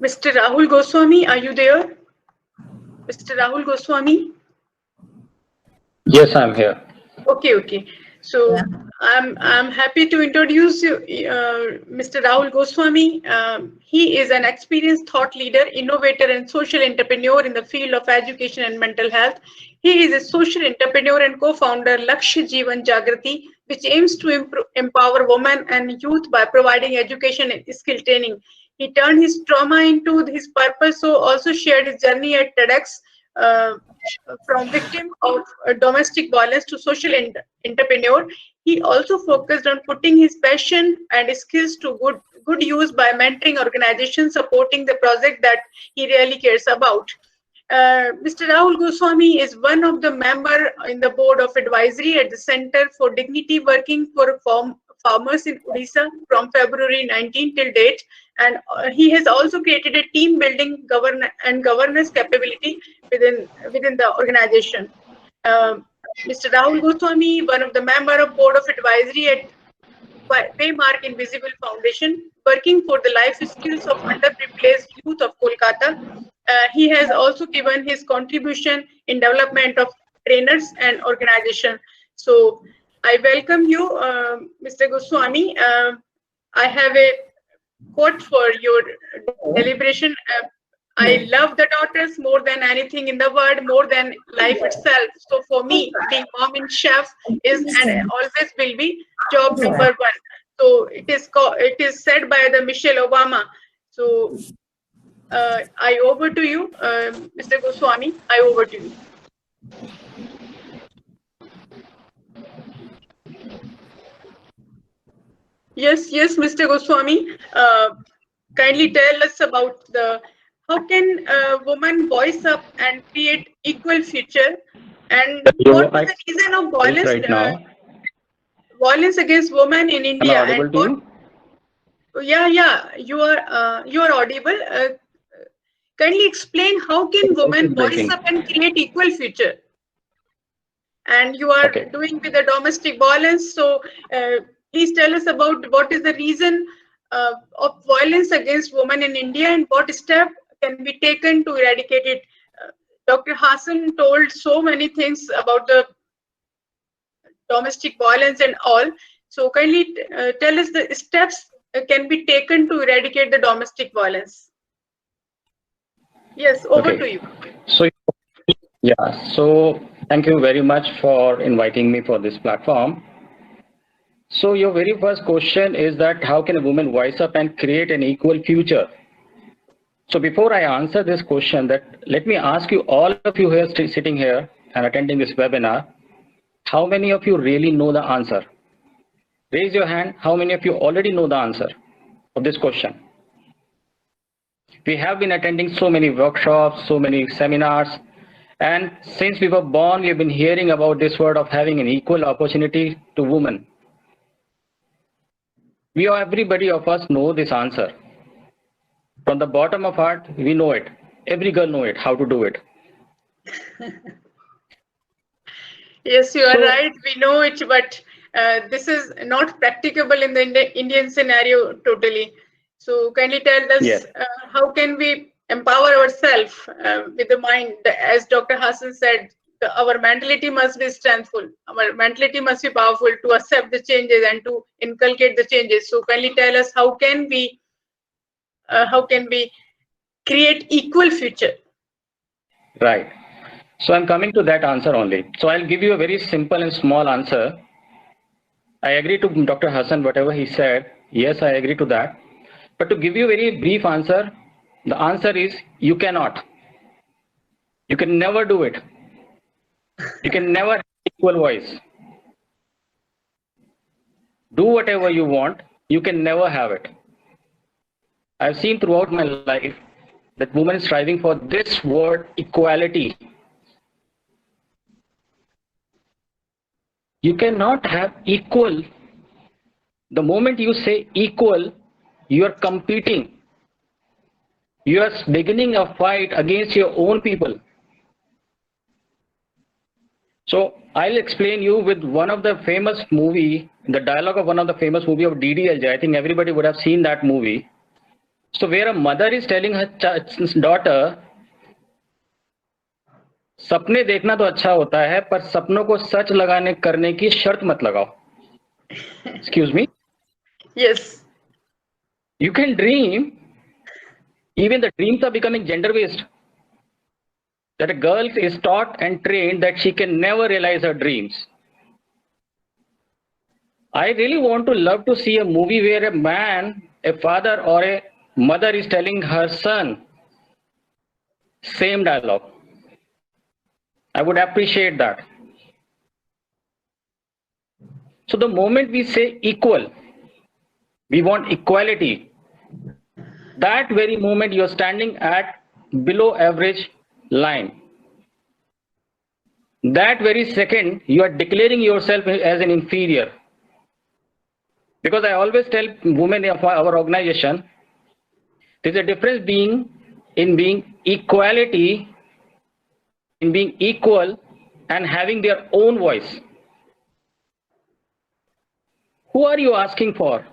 Mr. Rahul Goswami, are you there? Mr. Rahul Goswami? Yes, I'm here. Okay. So I'm happy to introduce you, Mr. Rahul Goswami. He is an experienced thought leader, innovator, and social entrepreneur in the field of education and mental health. He is a social entrepreneur and co-founder Lakshya Jeevan Jagrati, which aims to empower women and youth by providing education and skill training. He turned his trauma into his purpose, so also shared his journey at TEDx. Uh, from victim of domestic violence to social entrepreneur. He also focused on putting his passion and skills to good use by mentoring organizations supporting the project that he really cares about. Mr. Rahul Goswami is one of the member in the board of advisory at the Center for Dignity, working for farmers in Odisha from February 19 till date, and he has also created a team building governance capability within the organization. Mr. Rahul Goswami, one of the member of board of advisory at Waymark Invisible Foundation, working for the life skills of underprivileged youth of Kolkata. He has also given his contribution in development of trainers and organization. So I welcome you, Mr. Goswami. I have a quote for your deliberation. I love the daughters more than anything in the world, more than life itself. So for me, being mom and chef is and always will be job number one. So it is said by the Michelle Obama. So I over to you, Mr. Goswami. I over to you. Yes, Mr. Goswami. Kindly tell us about how can a woman voice up and create equal future, and what is the reason of violence right now? Violence against women in India? Am I audible to you? Yeah, you are audible. Kindly explain how can women voice up and create equal future? And you are doing with the domestic violence. So please tell us about what is the reason of violence against women in India and what step can be taken to eradicate it. Dr. Hassan told so many things about the domestic violence and all. So kindly tell us the steps can be taken to eradicate the domestic violence. Yes, over to you. So thank you very much for inviting me for this platform. So your very first question is that how can a woman voice up and create an equal future? So before I answer this question, let me ask you, all of you here sitting here and attending this webinar, how many of you really know the answer? Raise your hand. How many of you already know the answer of this question? We have been attending so many workshops, so many seminars, and since we were born, we have been hearing about this word of having an equal opportunity to women. Everybody of us know this answer. From the bottom of heart, we know it. Every girl know it, how to do it. Yes, you are right. We know it, but this is not practicable in the Indian scenario totally. So kindly tell us how can we empower ourselves with the mind? As Dr. Hassan said, our mentality must be strengthful. Our mentality must be powerful to accept the changes and to inculcate the changes. So kindly tell us how can we create equal future? Right. So I'm coming to that answer only. So I'll give you a very simple and small answer. I agree to Dr. Hassan, whatever he said. Yes, I agree to that. But to give you a very brief answer, the answer is you cannot. You can never do it. You can never have equal voice. Do whatever you want, you can never have it. I've seen throughout my life that women striving for this word equality. You cannot have equal. The moment you say equal, you are competing. You are beginning a fight against your own people. So I'll explain you with one of the famous movie, the dialogue of one of the famous movie of DDLJ. I think everybody would have seen that movie. So where a mother is telling her daughter, सपने देखना तो अच्छा होता है, पर सपनों को सच लगाने करने की शर्त मत लगाओ. Excuse me? Yes. You can dream. Even the dreams are becoming gender-based. That a girl is taught and trained that she can never realize her dreams. I really want to love to see a movie where a man, a father or a mother is telling her son same dialogue. I would appreciate that. So the moment we say equal, we want equality. That very moment you're standing at below average line. That very second you are declaring yourself as an inferior. Because I always tell women of our organization, there's a difference in being equality, in being equal and having their own voice. Who are you asking for?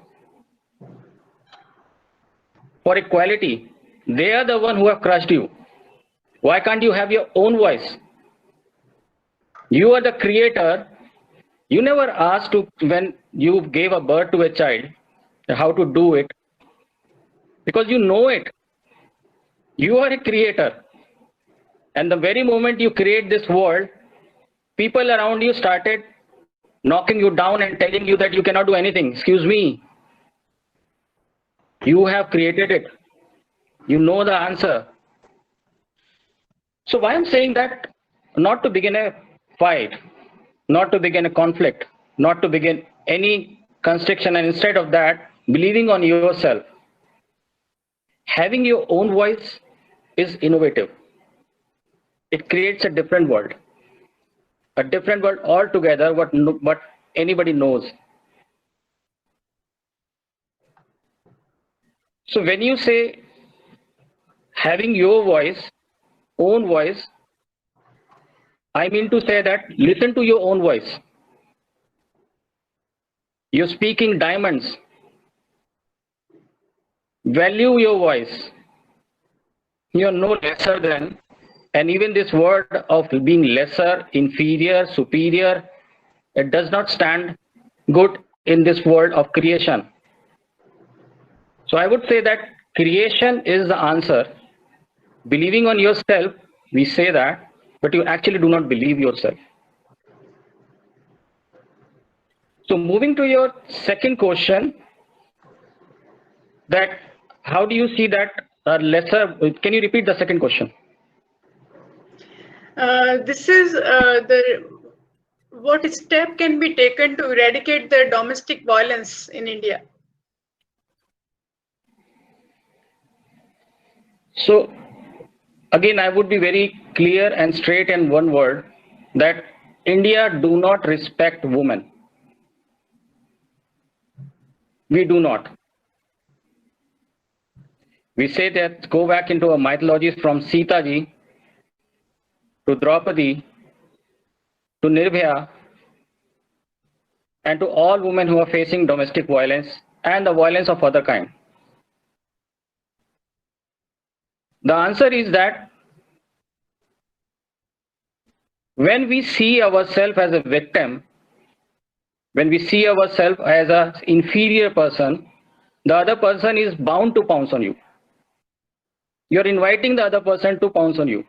For equality. They are the one who have crushed you. Why can't you have your own voice? You are the creator. You never asked to, when you gave a birth to a child, how to do it. Because you know it. You are a creator. And the very moment you create this world, people around you started knocking you down and telling you that you cannot do anything. Excuse me. You have created it. You know the answer. So why I'm saying that, not to begin a fight, not to begin a conflict, not to begin any constriction, and instead of that, believing on yourself. Having your own voice is innovative. It creates a different world altogether, what anybody knows. So when you say having your voice, own voice, I mean to say that listen to your own voice. You're speaking diamonds. Value your voice. You're no lesser than, and even this word of being lesser, inferior, superior, it does not stand good in this world of creation. So I would say that creation is the answer. Believing on yourself, we say that, but you actually do not believe yourself. So moving to your second question, that how do you see that lesser, can you repeat the second question? This is what step can be taken to eradicate the domestic violence in India? So again, I would be very clear and straight in one word, that India do not respect women. We do not. We say that, go back into a mythology from Sita ji to Draupadi to Nirbhaya and to all women who are facing domestic violence and the violence of other kind. The answer is that when we see ourselves as a victim, when we see ourselves as an inferior person, the other person is bound to pounce on you. You're inviting the other person to pounce on you.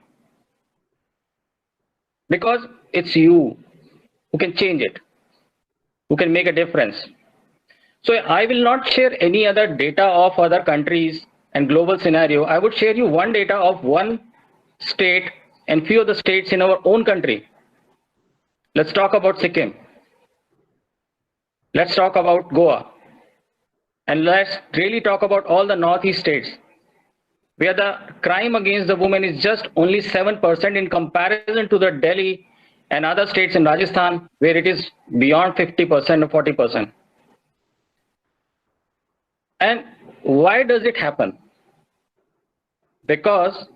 Because it's you who can change it, who can make a difference. So I will not share any other data of other countries and global scenario. I would share you one data of one state and few of the states in our own country. Let's talk about Sikkim. Let's talk about Goa. And let's really talk about all the Northeast states, where the crime against the woman is just only 7% in comparison to the Delhi and other states in Rajasthan, where it is beyond 50% or 40%. And why does it happen? Because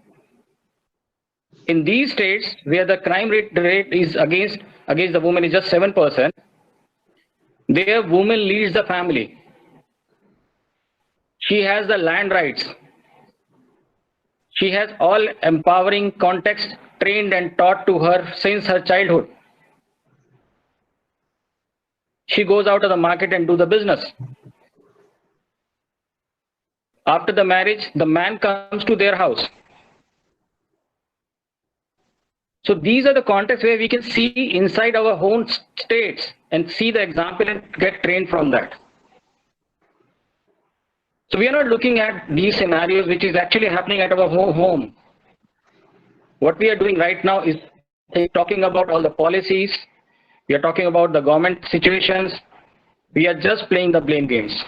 in these states where the crime rate is against the woman is just 7%, their woman leads the family. She has the land rights. She has all empowering context trained and taught to her since her childhood. She goes out of the market and do the business. After the marriage, the man comes to their house. So these are the contexts where we can see inside our own states and see the example and get trained from that. So we are not looking at these scenarios which is actually happening at our home. What we are doing right now is talking about all the policies. We are talking about the government situations. We are just playing the blame games.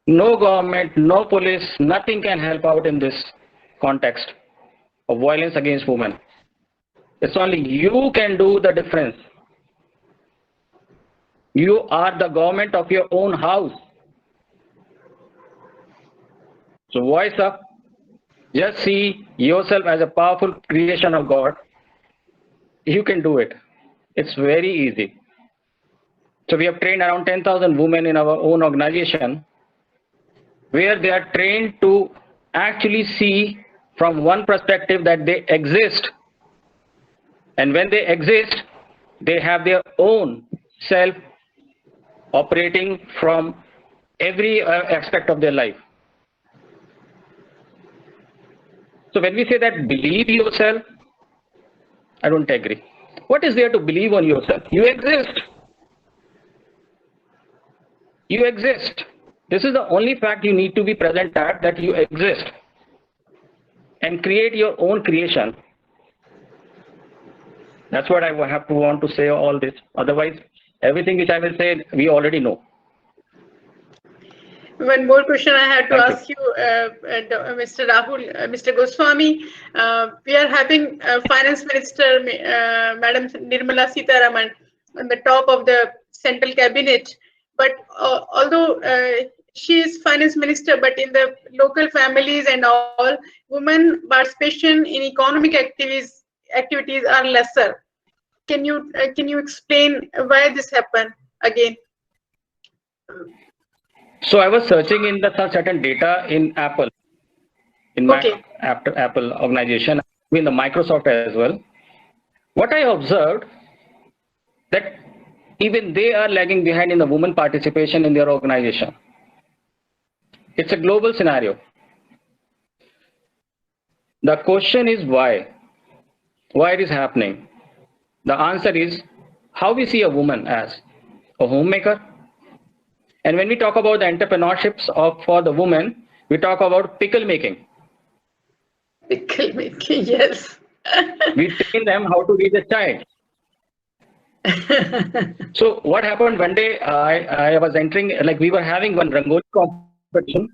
No government, no police, nothing can help out in this context of violence against women. It's only you can do the difference. You are the government of your own house. So voice up. Just see yourself as a powerful creation of God. You can do it. It's very easy. So we have trained around 10,000 women in our own organization, where they are trained to actually see from one perspective that they exist. And when they exist, they have their own self operating from every aspect of their life. So when we say that believe yourself, I don't agree. What is there to believe on yourself? You exist. You exist. This is the only fact you need to be present at, that you exist. And create your own creation. That's what I have to want to say all this. Otherwise, everything which I will say, we already know. One more question I had to ask you, Mr. Rahul, Mr. Goswami. We are having Finance Minister, Madam Nirmala Sitharaman, on the top of the central cabinet. But although she is Finance Minister, but in the local families and all, women participation in economic activities are lesser. Can you explain why this happened again? So I was searching in the certain data in Apple, in my Apple organization, in the Microsoft as well. What I observed, that even they are lagging behind in the women participation in their organization. It's a global scenario. The question is why? Why it is happening? The answer is how we see a woman as a homemaker. And when we talk about the entrepreneurships for the women, we talk about pickle making. Pickle making, yes. We train them how to read a child. So what happened one day, I was entering, like we were having one Rangoli competition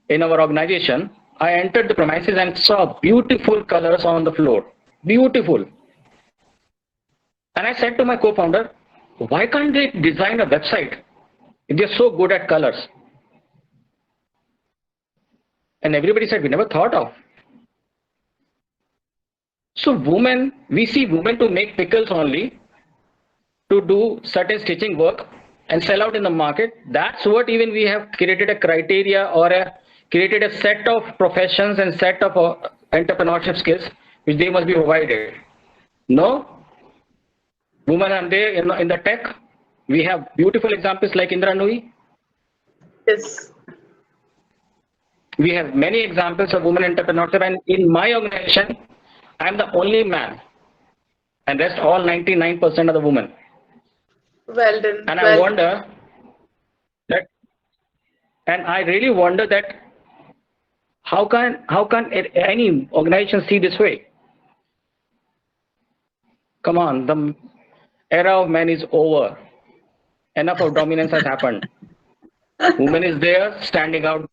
in our organization. I entered the premises and saw beautiful colors on the floor. Beautiful. And I said to my co-founder, why can't they design a website if they're so good at colors? And everybody said, we never thought of. So women, we see women to make pickles only, to do certain stitching work and sell out in the market. That's what even we have created a criteria or created a set of professions and set of entrepreneurship skills which they must be provided. No. Women are there in the tech. We have beautiful examples like Indra Nooyi. Yes. We have many examples of women entrepreneurship, and in my organization, I'm the only man, and rest all 99% of the women. Well done. And I wonder that, and I really wonder that how can any organization see this way? Come on, the era of men is over. Enough of dominance has happened. Woman is there, standing out.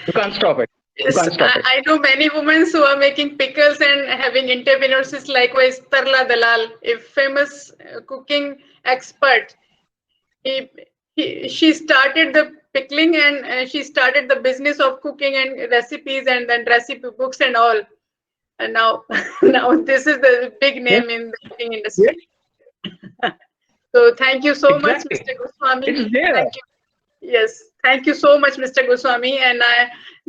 You can't stop it. You can't stop it. I know many women who are making pickles and having entrepreneurships. Likewise, Tarla Dalal, a famous cooking expert. She started the pickling and she started the business of cooking and recipes and then recipe books and all. And now this is the big name in the cooking industry. Yeah. So thank you so much, Mr. Goswami. It's there. Thank you. Yes, thank you so much, Mr. Goswami. And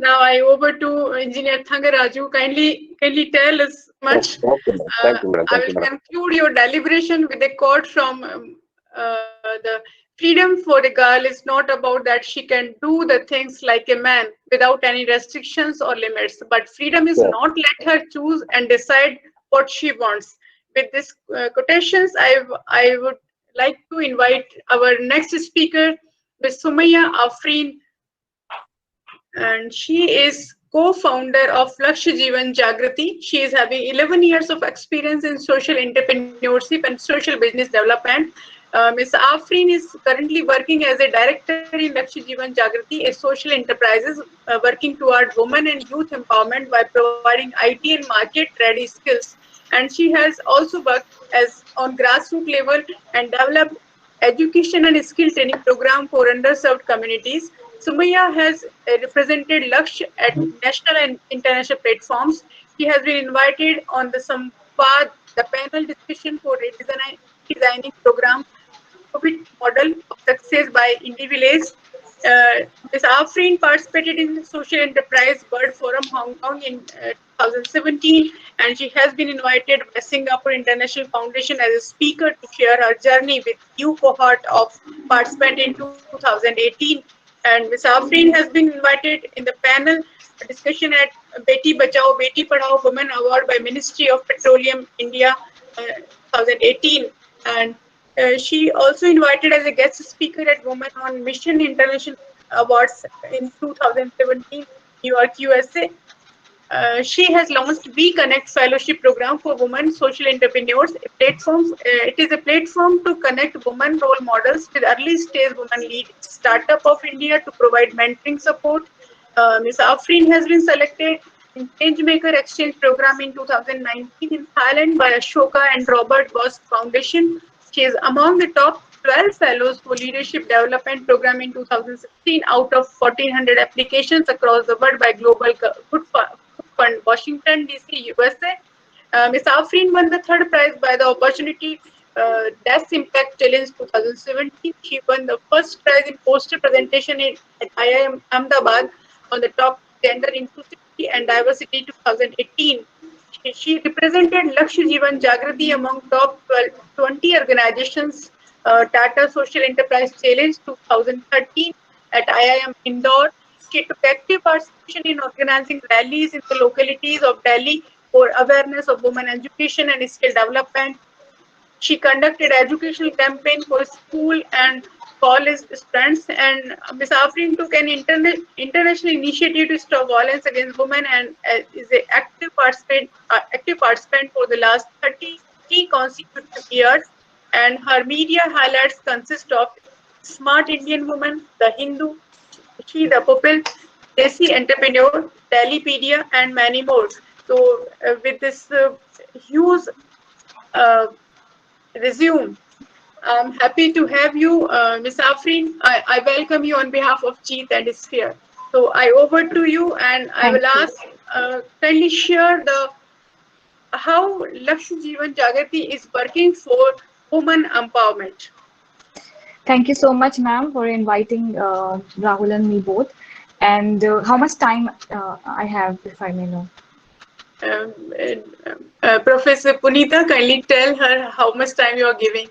Now I over to Engineer Thangaraju. Kindly tell us much. Okay, ma'am. Thank you, madam. I Thank you, will madam. conclude your deliberation with a quote from the freedom for a girl is not about that she can do the things like a man without any restrictions or limits, but freedom is Yes. not let her choose and decide what she wants. With these quotations, I would like to invite our next speaker, Ms. Sumaya Afreen, and she is co-founder of Lakshya Jeevan Jagrati. She is having 11 years of experience in social entrepreneurship and social business development. Ms. Afreen is currently working as a director in Lakshya Jeevan Jagrati, a social enterprises working toward women and youth empowerment by providing IT and market-ready skills. And she has also worked as on grassroots level and developed education and skill training program for underserved communities. Sumaya has represented Lakshya at national and international platforms. She has been invited on the Sampad, the panel discussion for redesigning program COVID model of success by Indivillage. Ms. Afreen participated in the Social Enterprise World Forum Hong Kong in 2017, and she has been invited by Singapore International Foundation as a speaker to share her journey with new cohort of participants in 2018. And Ms. Afreen has been invited in the panel discussion at Beti Bachao, Beti Padhao Women Award by Ministry of Petroleum India 2018. And she also invited as a guest speaker at Women on Mission International Awards in 2017, New York, USA. She has launched We Connect Fellowship Program for Women Social Entrepreneurs. It is a platform to connect women role models with early stage women lead startup of India to provide mentoring support. Ms. Afreen has been selected in Changemaker Exchange Program in 2019 in Thailand by Ashoka and Robert Bosch Foundation. She is among the top 12 fellows for leadership development program in 2016 out of 1400 applications across the world by Global Good Fund, Washington, D.C., USA. Ms. Afreen won the third prize by the Opportunity Desk Impact Challenge 2017. She won the first prize in poster presentation at IIM Ahmedabad on the top gender inclusivity and diversity 2018. She represented Lakshya Jeevan Jagrati among top 20 organizations, Tata Social Enterprise Challenge 2013 at IIM Indore. She took active participation in organizing rallies in the localities of Delhi for awareness of women education and skill development. She conducted educational campaign for school and college students, and Ms. Afreen took an international initiative to stop violence against women and is an active participant for the last 33 consecutive years. And her media highlights consist of Smart Indian Woman, The Hindu, She the Pupil, Desi Entrepreneur, Dailypedia, and many more. So with this huge resume, I'm happy to have you, Ms. Afreen. I welcome you on behalf of Jeet and Sphere. So I over to you, and I will ask, kindly share how Lakshya Jeevan Jagrati is working for women empowerment. Thank you so much, ma'am, for inviting Rahul and me both. And how much time I have, if I may know? Professor Punita, kindly tell her how much time you are giving.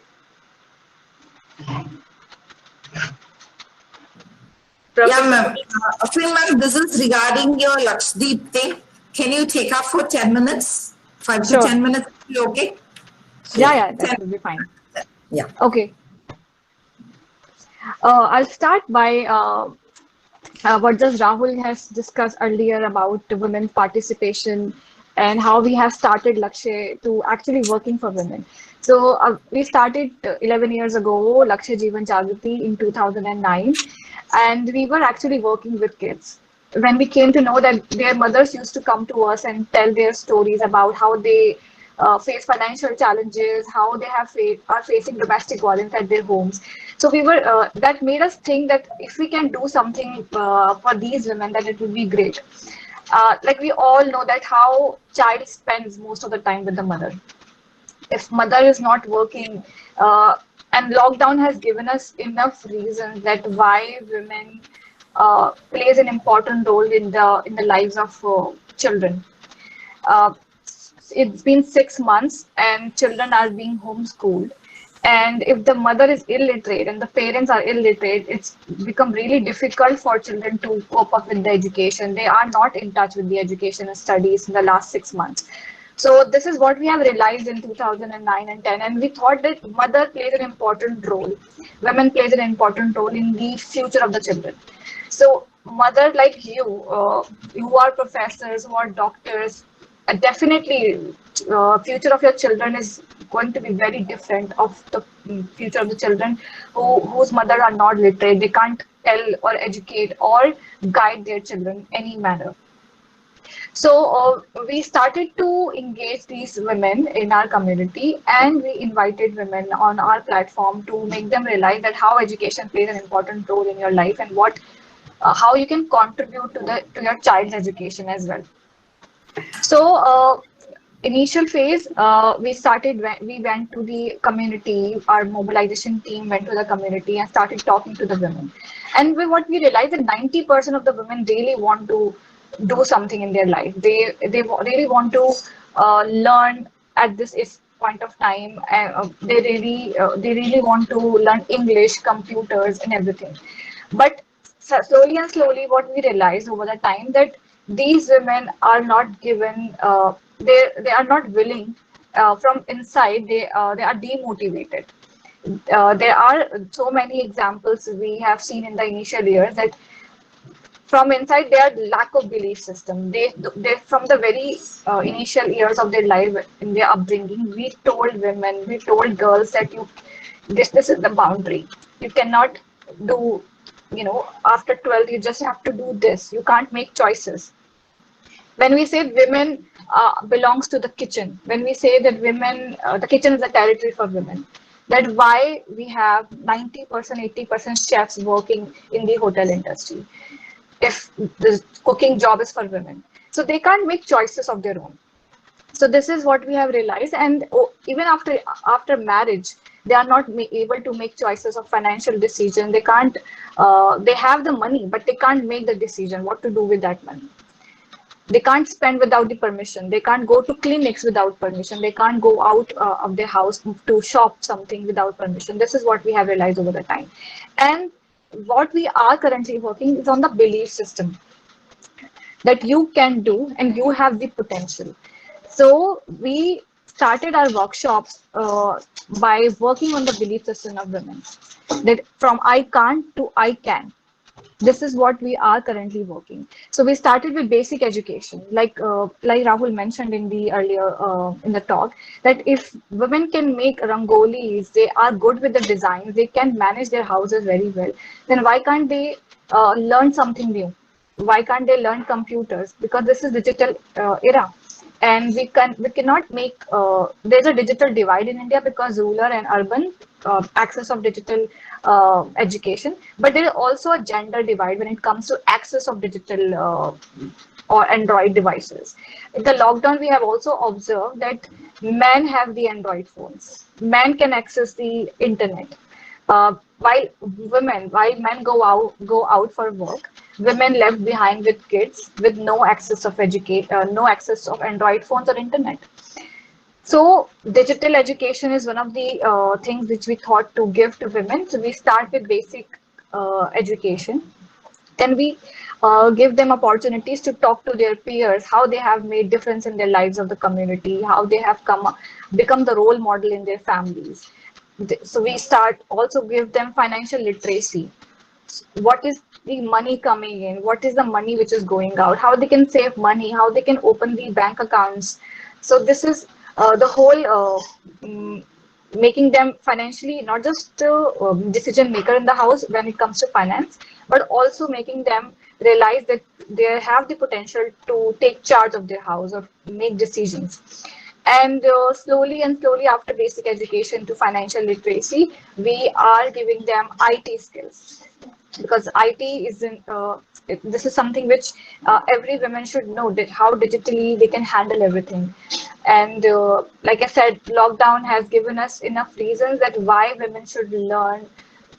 Yeah, ma'am. Afreen, ma'am, this is regarding your Lakshdeep thing. Can you take up for 10 minutes? 5 to 10 minutes, okay? Yeah, that will be fine. Yeah. Okay. I'll start by what just Rahul has discussed earlier about women participation and how we have started Lakshya to actually working for women. So we started 11 years ago, Lakshya Jeevan Jagrati in 2009, and we were actually working with kids. When we came to know that their mothers used to come to us and tell their stories about how they face financial challenges, how they are facing domestic violence at their homes. So we were that made us think that if we can do something for these women, that it would be great. Like we all know that how child spends most of the time with the mother. If mother is not working, and lockdown has given us enough reasons that why women plays an important role in the lives of children. Uh, it's been 6 months and children are being homeschooled. And if the mother is illiterate and the parents are illiterate, it's become really difficult for children to cope up with the education. They are not in touch with the education and studies in the last 6 months. So this is what we have realized in 2009 and 10, and we thought that mother plays an important role. Women plays an important role in the future of the children. So mother like you, who are professors, who are doctors, definitely future of your children is going to be very different of the future of the children whose mother are not literate. They can't tell or educate or guide their children any manner. So we started to engage these women in our community, and we invited women on our platform to make them realize that how education plays an important role in your life and what how you can contribute to your child's education as well. So initial phase, we went to the community. Our mobilization team went to the community and started talking to the women. And what we realized that 90% of the women really want to do something in their life. They really want to learn at this point of time. They really want to learn English, computers, and everything. But slowly and slowly, what we realized over the time that these women are not given, they are not willing from inside. They are demotivated. There are so many examples we have seen in the initial years that from inside their lack of belief system. They from the very initial years of their life in their upbringing, we told women, we told girls that this is the boundary. You cannot do, after 12 you just have to do this. You can't make choices. When we say women belongs to the kitchen, when we say that women, the kitchen is a territory for women, that why we have 90%, 80% chefs working in the hotel industry if the cooking job is for women. So they can't make choices of their own. So this is what we have realized. And even after marriage, they are not able to make choices of financial decision. They can't, they have the money, but they can't make the decision what to do with that money. They can't spend without the permission. They can't go to clinics without permission. They can't go out of their house to shop something without permission. This is what we have realized over the time. And what we are currently working is on the belief system that you can do and you have the potential. So we started our workshops by working on the belief system of women, that from I can't to I can. This is what we are currently working. So we started with basic education, like Rahul mentioned in the earlier in the talk, that if women can make rangolis, they are good with the designs, they can manage their houses very well, then why can't they learn something new? Why can't they learn computers? Because this is digital era. And we cannot make, there's a digital divide in India because rural and urban access of digital education, but there is also a gender divide when it comes to access of digital or Android devices. In the lockdown, we have also observed that men have the Android phones. Men can access the internet. While men go out for work, women left behind with kids with no access of no access of Android phones or internet. So digital education is one of the things which we thought to give to women. So we start with basic education. Then we give them opportunities to talk to their peers, how they have made difference in their lives of the community, how they have become the role model in their families. So we also give them financial literacy. What is the money coming in? What is the money which is going out? How they can save money? How they can open the bank accounts? So this is the whole making them financially not just decision maker in the house when it comes to finance, but also making them realize that they have the potential to take charge of their house or make decisions. And slowly after basic education to financial literacy, we are giving them IT skills, because IT isn't, this is something which every woman should know, that how digitally they can handle everything. And like I said, lockdown has given us enough reasons that why women should learn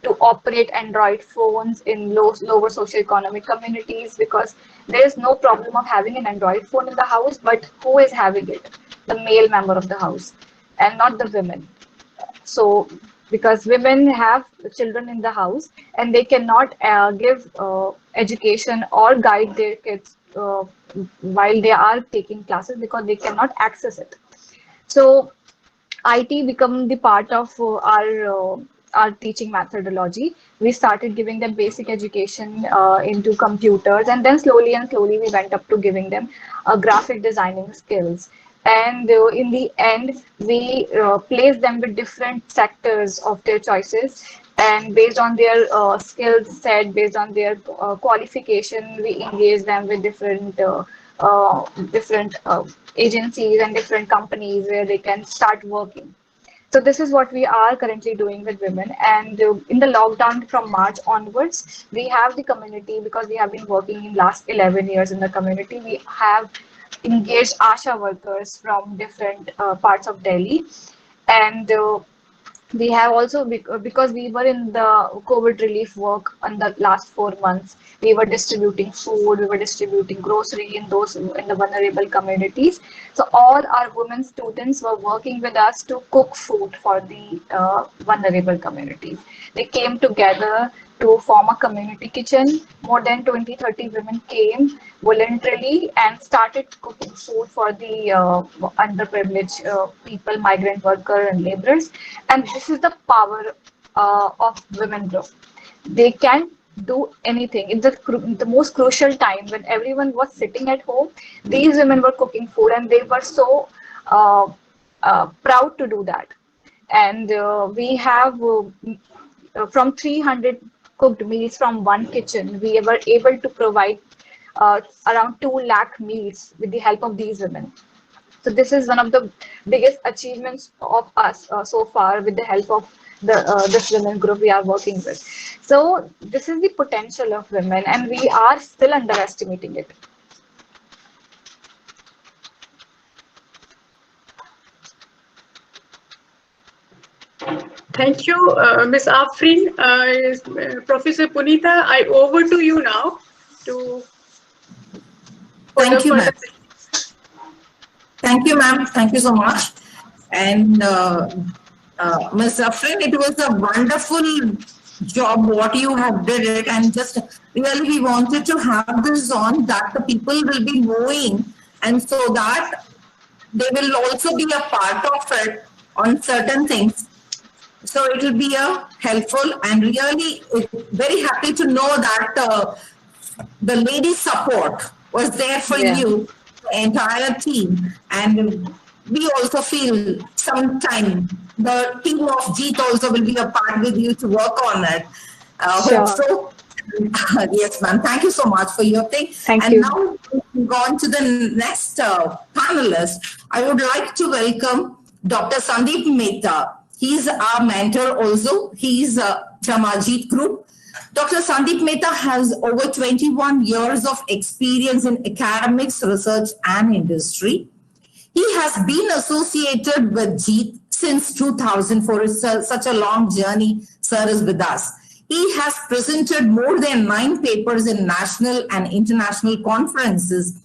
to operate Android phones in lower socioeconomic communities, because there is no problem of having an Android phone in the house, but who is having it? The male member of the house and not the women. So because women have children in the house and they cannot give education or guide their kids while they are taking classes because they cannot access it. So IT become the part of our teaching methodology. We started giving them basic education into computers, and then slowly we went up to giving them graphic designing skills. And in the end, we place them with different sectors of their choices, and based on their skill set, based on their qualification, we engage them with different agencies and different companies where they can start working. So this is what we are currently doing with women. And in the lockdown from March onwards, we have the community, because we have been working in last 11 years in the community. We have engaged ASHA workers from different parts of Delhi. And we have also, because we were in the COVID relief work in the last 4 months, we were distributing food, we were distributing grocery in the vulnerable communities. So all our women students were working with us to cook food for the vulnerable communities. They came together to form a community kitchen. More than 20-30 women came voluntarily and started cooking food for the underprivileged people, migrant workers and laborers. And this is the power of women group. They can do anything. It's the most crucial time when everyone was sitting at home. These women were cooking food, and they were so proud to do that. And we have from 300 cooked meals from one kitchen, we were able to provide around 2 lakh meals with the help of these women. So this is one of the biggest achievements of us so far, with the help of this women group we are working with. So this is the potential of women, and we are still underestimating it. Thank you, Ms. Afreen. Professor Punita, I over to you now. Thank you, ma'am. Thank you, ma'am. Thank you so much. And Ms. Afreen, it was a wonderful job what you have did it, and just really we wanted to have this on that the people will be knowing, and so that they will also be a part of it on certain things. So it will be a helpful, and really very happy to know that the lady support was there for you, the entire team. And we also feel sometime the team of Jeet also will be a part with you to work on it. Sure. Hope so. Yes, ma'am. Thank you so much for your thing. Thank and you. Now we go on to the next panelist. I would like to welcome Dr. Sandeep Mehta. He's our mentor also. He's from our Jeet group. Dr. Sandeep Mehta has over 21 years of experience in academics, research, and industry. He has been associated with Jeet since 2004. It's such a long journey, sir, is with us. He has presented more than 9 papers in national and international conferences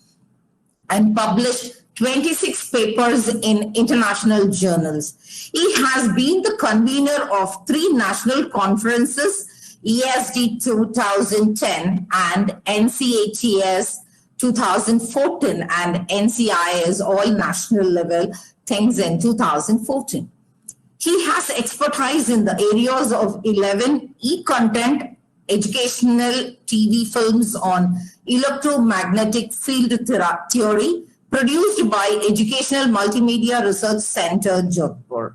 and published 26 papers in international journals. He has been the convener of 3 national conferences, ESD 2010 and NCATS 2014 and NCIS all national level things in 2014. He has expertise in the areas of 11 e-content, educational TV films on electromagnetic field theory, produced by Educational Multimedia Research Center, Jodhpur.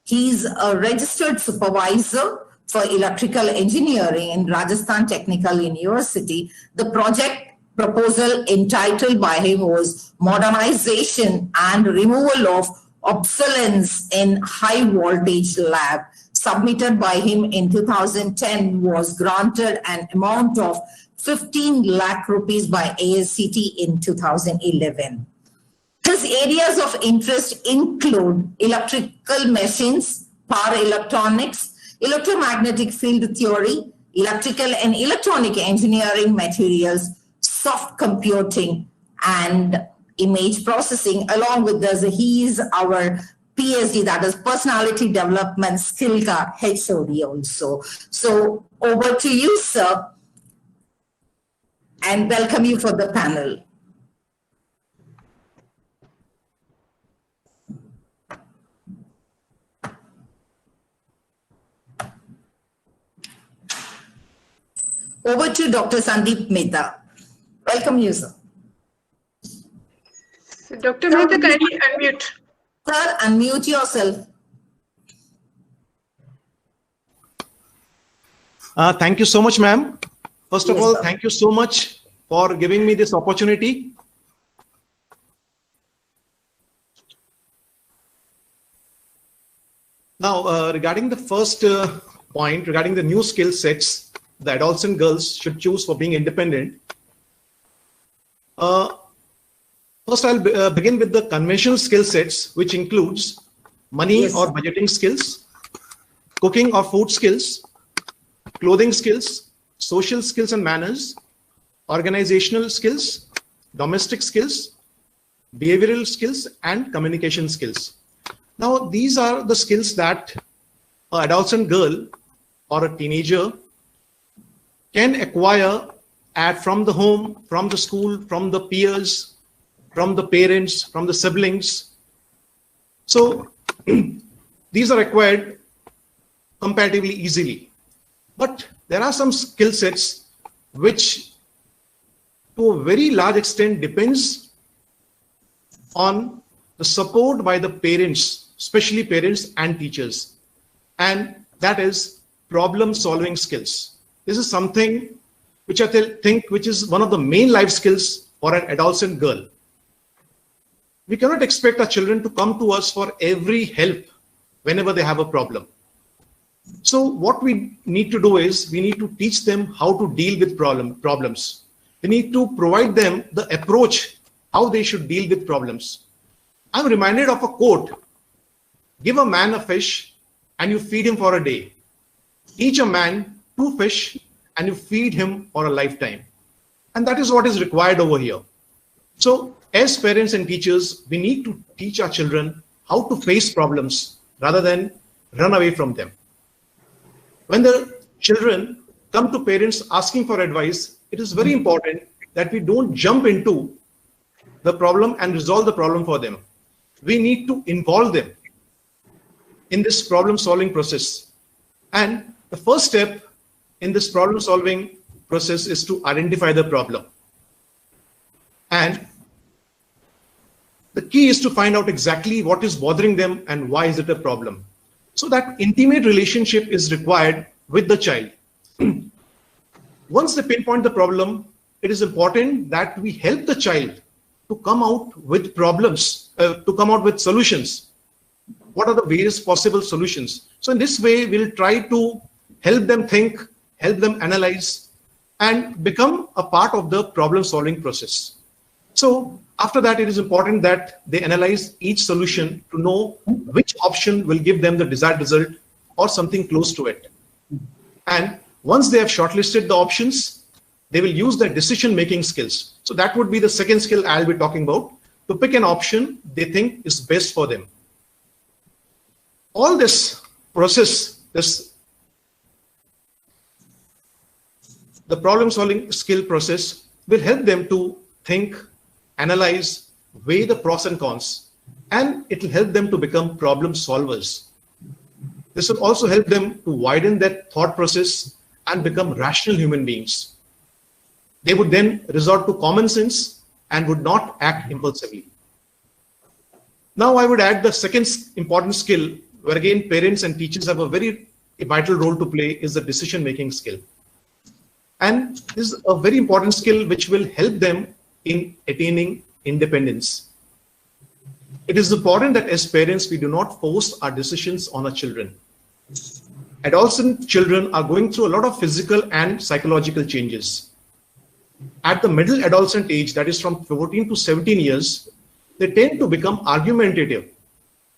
He is a registered supervisor for electrical engineering in Rajasthan Technical University. The project proposal entitled by him was Modernization and Removal of Obsolescence in High Voltage Lab. Submitted by him in 2010, was granted an amount of 15 lakh rupees by ASCT in 2011. His areas of interest include electrical machines, power electronics, electromagnetic field theory, electrical and electronic engineering materials, soft computing, and image processing. Along with this, he is our PhD, that is Personality Development Skill Ka HOD also. So over to you, sir, and welcome you for the panel. Over to Dr. Sandeep Mehta. Welcome you, sir. So Dr. Mehta, kindly unmute. Sir, unmute yourself. Thank you so much, ma'am. First of Yes, all, sir. thank you so much for giving me this opportunity. Now, regarding the first point, regarding the new skill sets the adults and girls should choose for being independent. First, I'll begin with the conventional skill sets, which includes money Yes. or budgeting skills, cooking or food skills, clothing skills, social skills and manners, organizational skills, domestic skills, behavioral skills, and communication skills. Now, these are the skills that an adolescent girl or a teenager can acquire from the home, from the school, from the peers, from the parents, from the siblings. So these are acquired comparatively easily. But there are some skill sets which to a very large extent depends on the support by the parents, especially parents and teachers. And that is problem solving skills. This is something which I think which is one of the main life skills for an adolescent girl. We cannot expect our children to come to us for every help whenever they have a problem. So what we need to do is we need to teach them how to deal with problems. We need to provide them the approach, how they should deal with problems. I'm reminded of a quote: give a man a fish and you feed him for a day. Teach a man 2 fish and you feed him for a lifetime. And that is what is required over here. So as parents and teachers, we need to teach our children how to face problems rather than run away from them. When the children come to parents asking for advice, it is very important that we don't jump into the problem and resolve the problem for them. We need to involve them in this problem solving process. And the first step in this problem solving process is to identify the problem. And the key is to find out exactly what is bothering them and why is it a problem. So that intimate relationship is required with the child. Once they pinpoint the problem, it is important that we help the child to come out with problems, to come out with solutions. What are the various possible solutions? So in this way, we'll try to help them think, help them analyze, and become a part of the problem solving process. So after that, it is important that they analyze each solution to know which option will give them the desired result or something close to it. And once they have shortlisted the options, they will use their decision-making skills. So that would be the second skill I'll be talking about, to pick an option they think is best for them. All this process, the problem-solving skill process will help them to think, analyze, weigh the pros and cons, and it will help them to become problem solvers. This will also help them to widen their thought process and become rational human beings. They would then resort to common sense and would not act impulsively. Now I would add the second important skill, where again parents and teachers have a very vital role to play, is the decision-making skill. And this is a very important skill which will help them in attaining independence. It is important that as parents, we do not force our decisions on our children. Adolescent children are going through a lot of physical and psychological changes. At the middle adolescent age, that is from 14 to 17 years, they tend to become argumentative,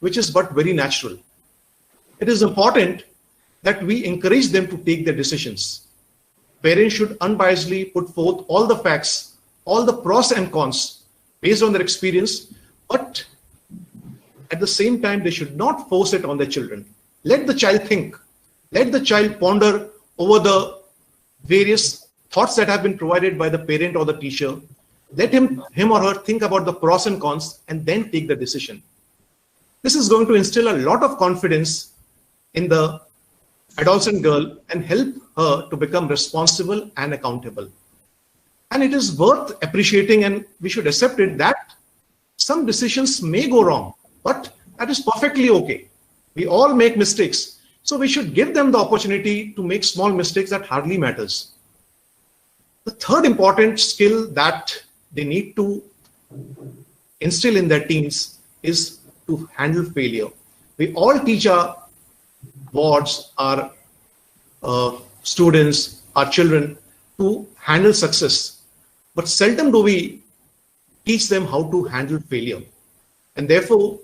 which is but very natural. It is important that we encourage them to take their decisions. Parents should unbiasedly put forth all the facts, all the pros and cons based on their experience, but at the same time, they should not force it on their children. Let the child think. Let the child ponder over the various thoughts that have been provided by the parent or the teacher. Let him or her think about the pros and cons and then take the decision. This is going to instill a lot of confidence in the adolescent girl and help her to become responsible and accountable. And it is worth appreciating, and we should accept it, that some decisions may go wrong, but that is perfectly okay. We all make mistakes. So we should give them the opportunity to make small mistakes that hardly matters. The third important skill that they need to instill in their teens is to handle failure. We all teach our wards, our students, our children to handle success, but seldom do we teach them how to handle failure. And therefore,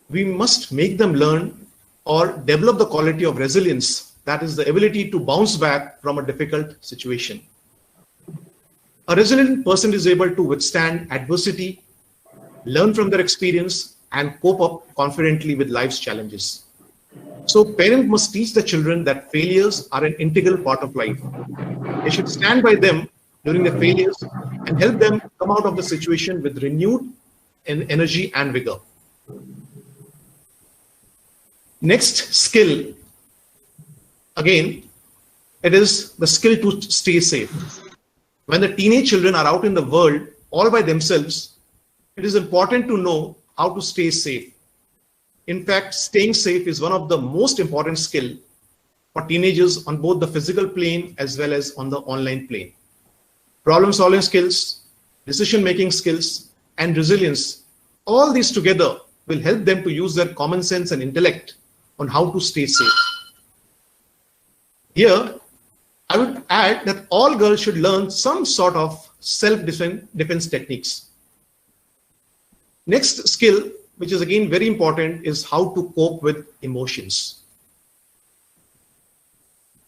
we must make them learn or develop the quality of resilience, that is the ability to bounce back from a difficult situation. A resilient person is able to withstand adversity, learn from their experience, and cope up confidently with life's challenges. So parents must teach the children that failures are an integral part of life. They should stand by them during the failures and help them come out of the situation with renewed energy and vigor. Next skill, again, it is the skill to stay safe. When the teenage children are out in the world all by themselves, it is important to know how to stay safe. In fact, staying safe is one of the most important skills for teenagers on both the physical plane as well as on the online plane. Problem-solving skills, decision-making skills, and resilience, all these together will help them to use their common sense and intellect on how to stay safe. Here, I would add that all girls should learn some sort of self-defense techniques. Next skill, which is again very important, is how to cope with emotions.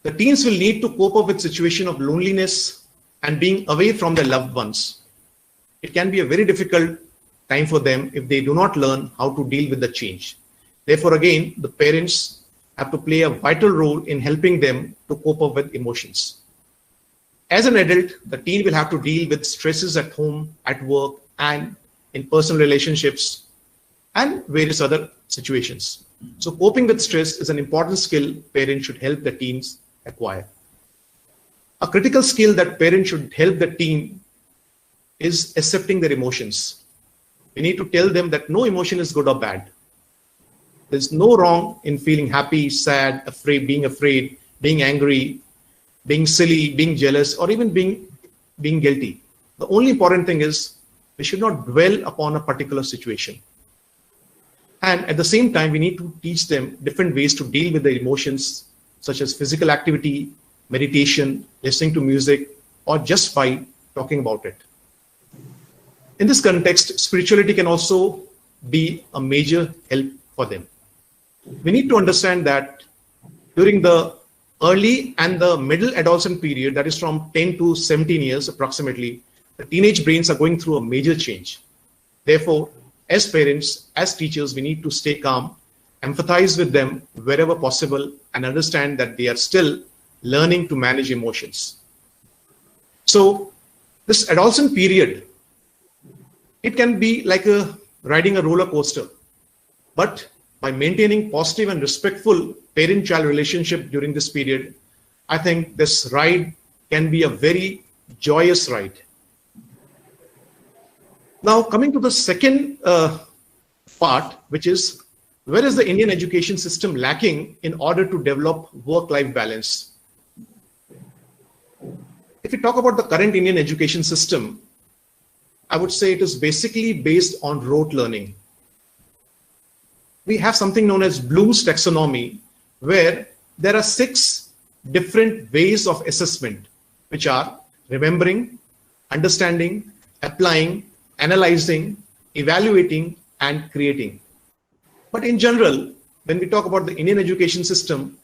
The teens will need to cope up with situation of loneliness and being away from their loved ones. It can be a very difficult time for them if they do not learn how to deal with the change. Therefore, again, the parents have to play a vital role in helping them to cope up with emotions. As an adult, the teen will have to deal with stresses at home, at work, and in personal relationships, and various other situations. So coping with stress is an important skill parents should help the teens acquire. A critical skill that parents should help the teen is accepting their emotions. We need to tell them that no emotion is good or bad. There's no wrong in feeling happy, sad, afraid, being angry, being silly, being jealous, or even being guilty. The only important thing is we should not dwell upon a particular situation. And at the same time, we need to teach them different ways to deal with their emotions, such as physical activity, meditation, listening to music, or just by talking about it. In this context, spirituality can also be a major help for them. We need to understand that during the early and the middle adolescent period, that is from 10 to 17 years approximately, the teenage brains are going through a major change. Therefore, as parents, as teachers, we need to stay calm, empathize with them wherever possible, and understand that they are still learning to manage emotions. So this adolescent period, it can be like riding a roller coaster, but by maintaining positive and respectful parent-child relationship during this period, I think this ride can be a very joyous ride. Now, coming to the second part, which is where is the Indian education system lacking in order to develop work-life balance? If we talk about the current Indian education system, I would say it is basically based on rote learning. We have something known as Bloom's taxonomy, where there are 6 different ways of assessment, which are remembering, understanding, applying, analyzing, evaluating, and creating. But in general, when we talk about the Indian education system,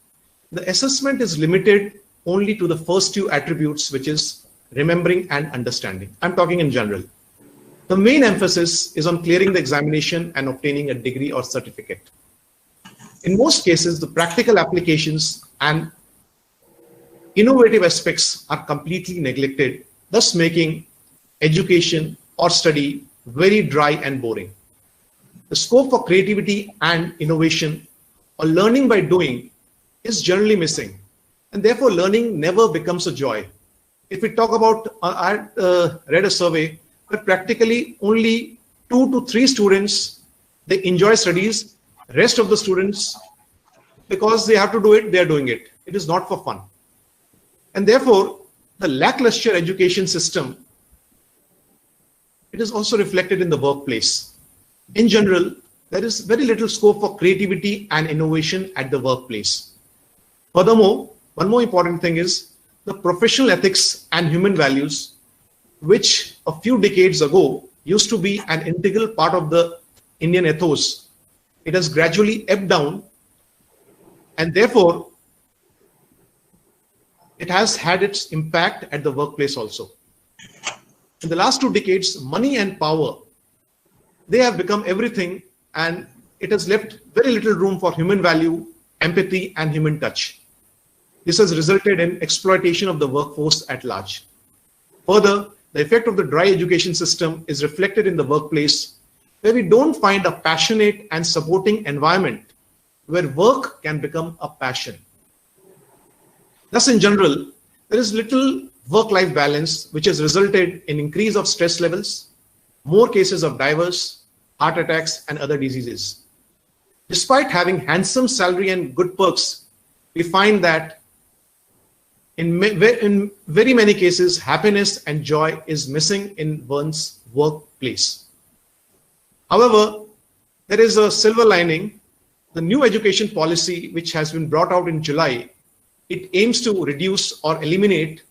the assessment is limited only to the first two attributes, which is remembering and understanding. I'm talking in general. The main emphasis is on clearing the examination and obtaining a degree or certificate. In most cases, the practical applications and innovative aspects are completely neglected, thus making education or study very dry and boring. The scope for creativity and innovation or learning by doing is generally missing, and therefore learning never becomes a joy. If we talk about, I read a survey where practically only 2 to 3 students, they enjoy studies. Rest of the students, because they have to do it, they are doing it. It is not for fun. And therefore, the lackluster education system, it is also reflected in the workplace. In general, there is very little scope for creativity and innovation at the workplace. Furthermore, one more important thing is the professional ethics and human values, which a few decades ago used to be an integral part of the Indian ethos. It has gradually ebbed down, and therefore it has had its impact at the workplace also. In the last 2 decades, money and power, they have become everything, and it has left very little room for human value, empathy, and human touch. This has resulted in exploitation of the workforce at large. Further, the effect of the dry education system is reflected in the workplace, where we don't find a passionate and supporting environment where work can become a passion. Thus, in general, there is little work-life balance, which has resulted in increase of stress levels, more cases of divers, heart attacks, and other diseases. Despite having handsome salary and good perks, we find that in very many cases, happiness and joy is missing in one's workplace. However, there is a silver lining. The new education policy, which has been brought out in July, it aims to reduce or eliminate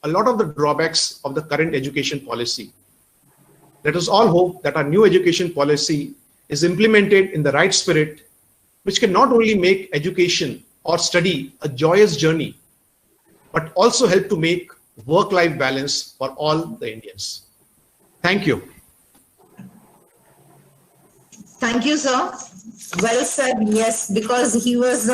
a lot of the drawbacks of the current education policy. Let us all hope that our new education policy is implemented in the right spirit, which can not only make education or study a joyous journey, but also help to make work-life balance for all the Indians. Thank you. Thank you, sir. Well said, yes, because he was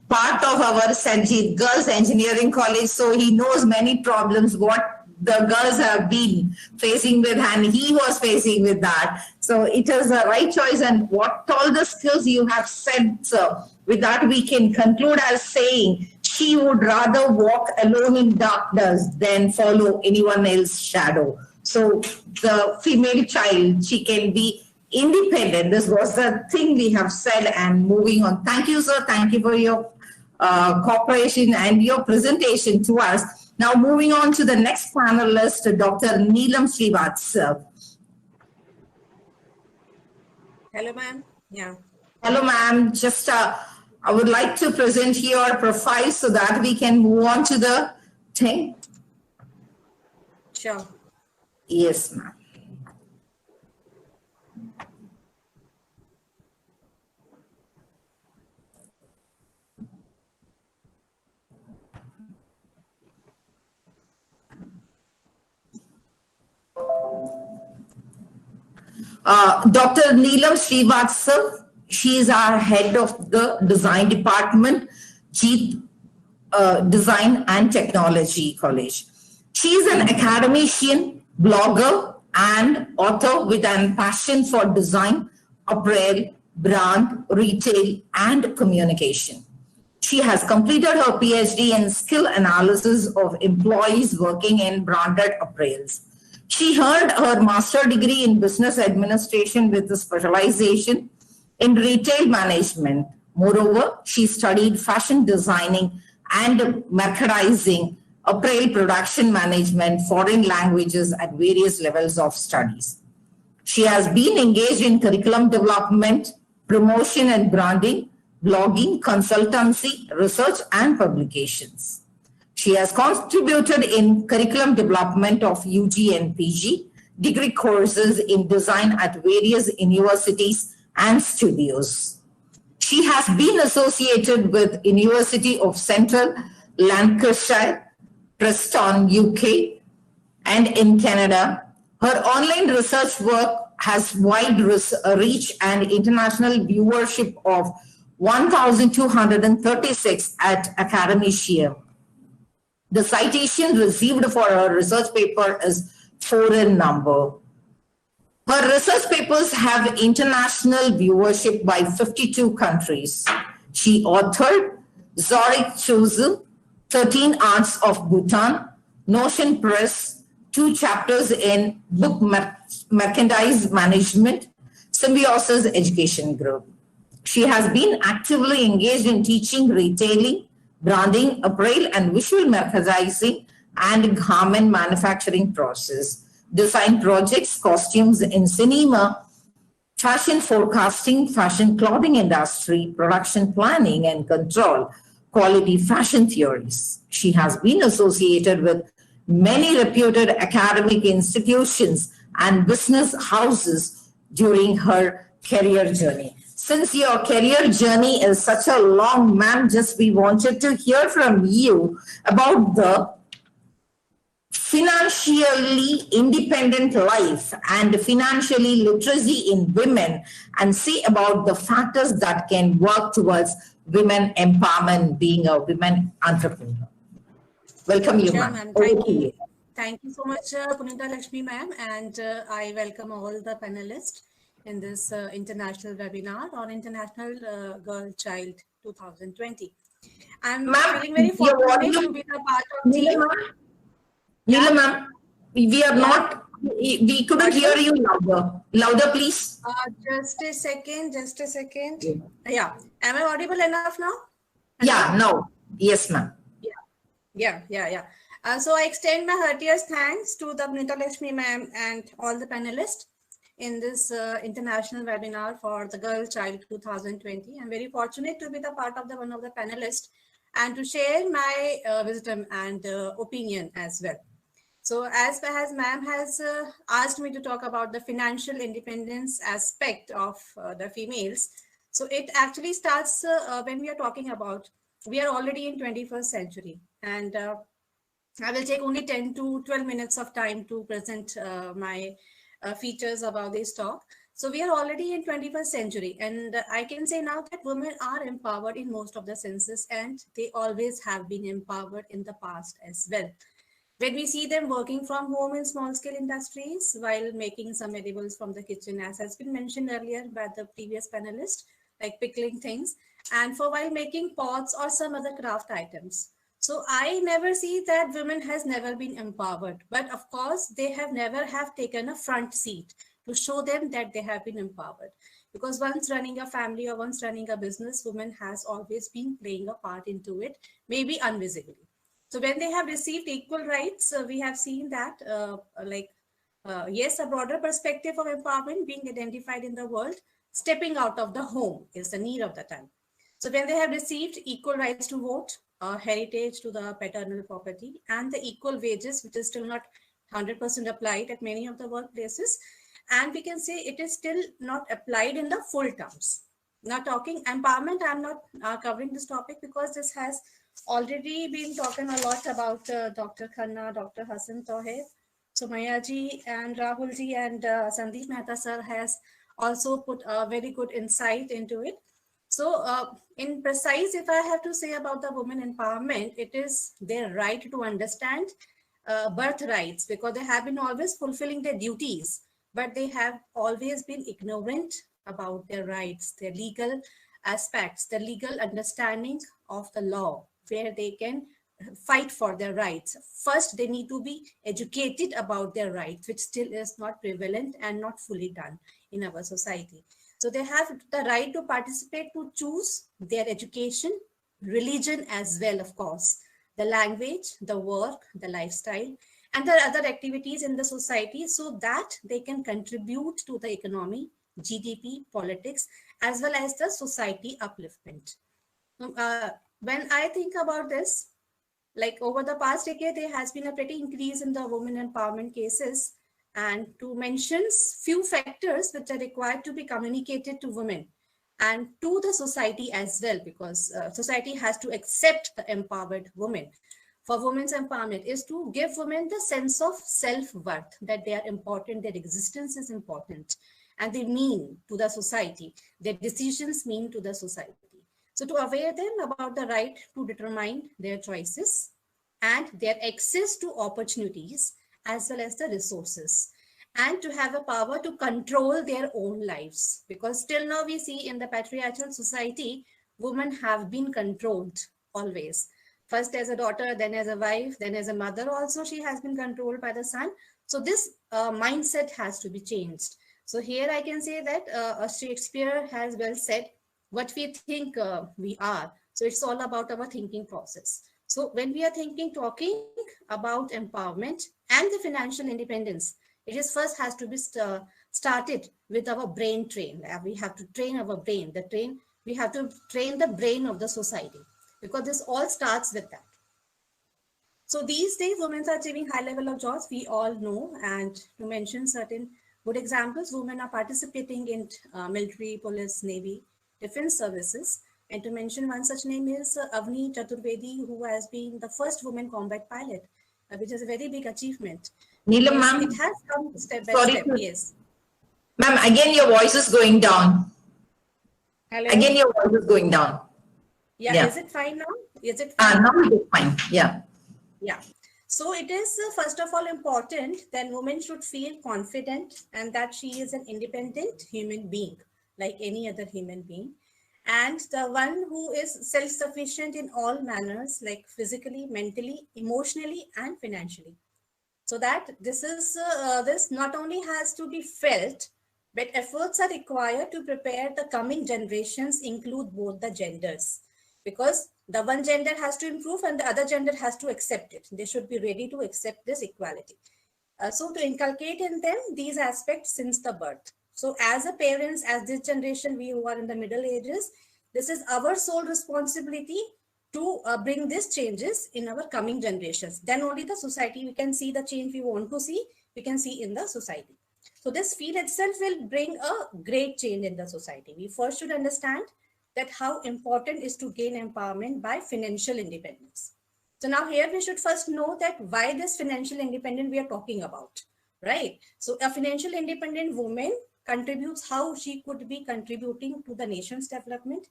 part of our Sanjeev Girls Engineering College, so he knows many problems, what the girls have been facing with, and he was facing with that. So it is a right choice, and what all the skills you have said, sir, with that we can conclude as saying, she would rather walk alone in darkness than follow anyone else's shadow. So the female child, she can be independent. This was the thing we have said, and moving on. Thank you, sir. Thank you for your cooperation and your presentation to us. Now moving on to the next panelist, Dr. Neelam Srivastava. Hello, ma'am. Yeah. Hello, ma'am. Just I would like to present your profile so that we can move on to the thing. Sure. Yes, ma'am. Dr. Neelam Srivastava, she is our head of the design department, Chief Design and Technology College. She is an academician, blogger, and author with a passion for design, apparel, brand, retail, and communication. She has completed her PhD in skill analysis of employees working in branded apparels. She earned her master's degree in business administration with a specialization in retail management. Moreover, she studied fashion designing and merchandising, apparel production management, foreign languages at various levels of studies. She has been engaged in curriculum development, promotion and branding, blogging, consultancy, research, and publications. She has contributed in curriculum development of UG and PG, degree courses in design at various universities and studios. She has been associated with University of Central Lancashire, Preston, UK, and in Canada. Her online research work has wide reach and international viewership of 1,236 at academicium. The citation received for her research paper is 4 in number. Her research papers have international viewership by 52 countries. She authored Zorik Chosu, 13 Arts of Bhutan, Notion Press, 2 chapters in Book Merchandise Management, Symbiosis Education Group. She has been actively engaged in teaching, retailing, branding, apparel and visual merchandising and garment manufacturing process, design projects, costumes in cinema, fashion forecasting, fashion clothing industry, production planning and control, quality fashion theories. She has been associated with many reputed academic institutions and business houses during her career journey. Since your career journey is such a long, ma'am, just we wanted to hear from you about the financially independent life and financially literacy in women, and see about the factors that can work towards women empowerment, being a women entrepreneur. Welcome you, Sure, ma'am. ma'am. Over to you. Thank you so much, Punita Lakshmi ma'am, and I welcome all the panelists in this international webinar on International Girl Child 2020. I'm feeling very fortunate to be a part of team. Neela ma'am, we are not, we couldn't hear you louder. Louder, please. Just a second. Yeah. Am I audible enough now? Yeah, no. Yes, ma'am. Yeah. So I extend my heartiest thanks to the Punita Lakshmi ma'am and all the panelists in this international webinar for the Girl Child 2020. I'm very fortunate to be the part of one of the panelists and to share my wisdom and opinion as well. So as ma'am has asked me to talk about the financial independence aspect of the females, so it actually starts when we are talking about, we are already in 21st century, and I will take only 10 to 12 minutes of time to present my features about this talk. So we are already in 21st century, and I can say now that women are empowered in most of the senses, and they always have been empowered in the past as well. When we see them working from home in small scale industries while making some edibles from the kitchen, as has been mentioned earlier by the previous panelist, like pickling things, and for while making pots or some other craft items. So I never see that women has never been empowered, but of course they have never have taken a front seat to show them that they have been empowered. Because once running a family or once running a business, women has always been playing a part into it, maybe invisibly. So when they have received equal rights, we have seen that yes, a broader perspective of empowerment being identified in the world, stepping out of the home is the need of the time. So when they have received equal rights to vote, heritage to the paternal property, and the equal wages, which is still not 100% applied at many of the workplaces, and we can say it is still not applied in the full terms. Now talking empowerment, I'm not covering this topic because this has already been talking a lot about Dr. Khanna, Dr. Hassan Toheb, Sumaya ji and Rahul ji and Sandeep Mehta sir has also put a very good insight into it. So in precise, if I have to say about the women empowerment, it is their right to understand birth rights, because they have been always fulfilling their duties, but they have always been ignorant about their rights, their legal aspects, the legal understanding of the law, where they can fight for their rights. First, they need to be educated about their rights, which still is not prevalent and not fully done in our society. So they have the right to participate, to choose their education, religion as well, of course, the language, the work, the lifestyle, and the other activities in the society, so that they can contribute to the economy, GDP, politics, as well as the society upliftment. When I think about this, like over the past decade, there has been a pretty increase in the women empowerment cases. And to mention few factors which are required to be communicated to women, and to the society as well, because society has to accept the empowered women. For women's empowerment is to give women the sense of self-worth, that they are important, their existence is important, and they mean to the society, their decisions mean to the society. So to aware them about the right to determine their choices and their access to opportunities as well as the resources, and to have a power to control their own lives. Because till now we see in the patriarchal society, women have been controlled always. First as a daughter, then as a wife, then as a mother also she has been controlled by the son. So this mindset has to be changed. So here I can say that Shakespeare has well said, what we think we are. So it's all about our thinking process. So when we are talking about empowerment and the financial independence, it is first has to be started with our brain train. We have to train our brain. We have to train the brain of the society, because this all starts with that. So these days, women are achieving high level of jobs, we all know. And to mention certain good examples, women are participating in military, police, navy, defense services. And to mention one such name is Avni Chaturvedi, who has been the first woman combat pilot, which is a very big achievement. Neelam, ma'am, it has come step by step. Yes. Ma'am, again your voice is going down. Hello? Again your voice is going down. Yeah. Is it fine now? Is it fine? Now it is fine. Yeah. Yeah. So it is first of all important that women should feel confident and that she is an independent human being, like any other human being. And the one who is self-sufficient in all manners, like physically, mentally, emotionally, and financially. So that this is this not only has to be felt, but efforts are required to prepare the coming generations, include both the genders, because the one gender has to improve and the other gender has to accept it. They should be ready to accept this equality. So to inculcate in them these aspects since the birth. So as a parents, as this generation, we who are in the middle ages, this is our sole responsibility to bring these changes in our coming generations. Then only the society, we can see the change we want to see, we can see in the society. So this field itself will bring a great change in the society. We first should understand that how important is to gain empowerment by financial independence. So now here we should first know that why this financial independence we are talking about, right? So a financial independent woman contributes how she could be contributing to the nation's development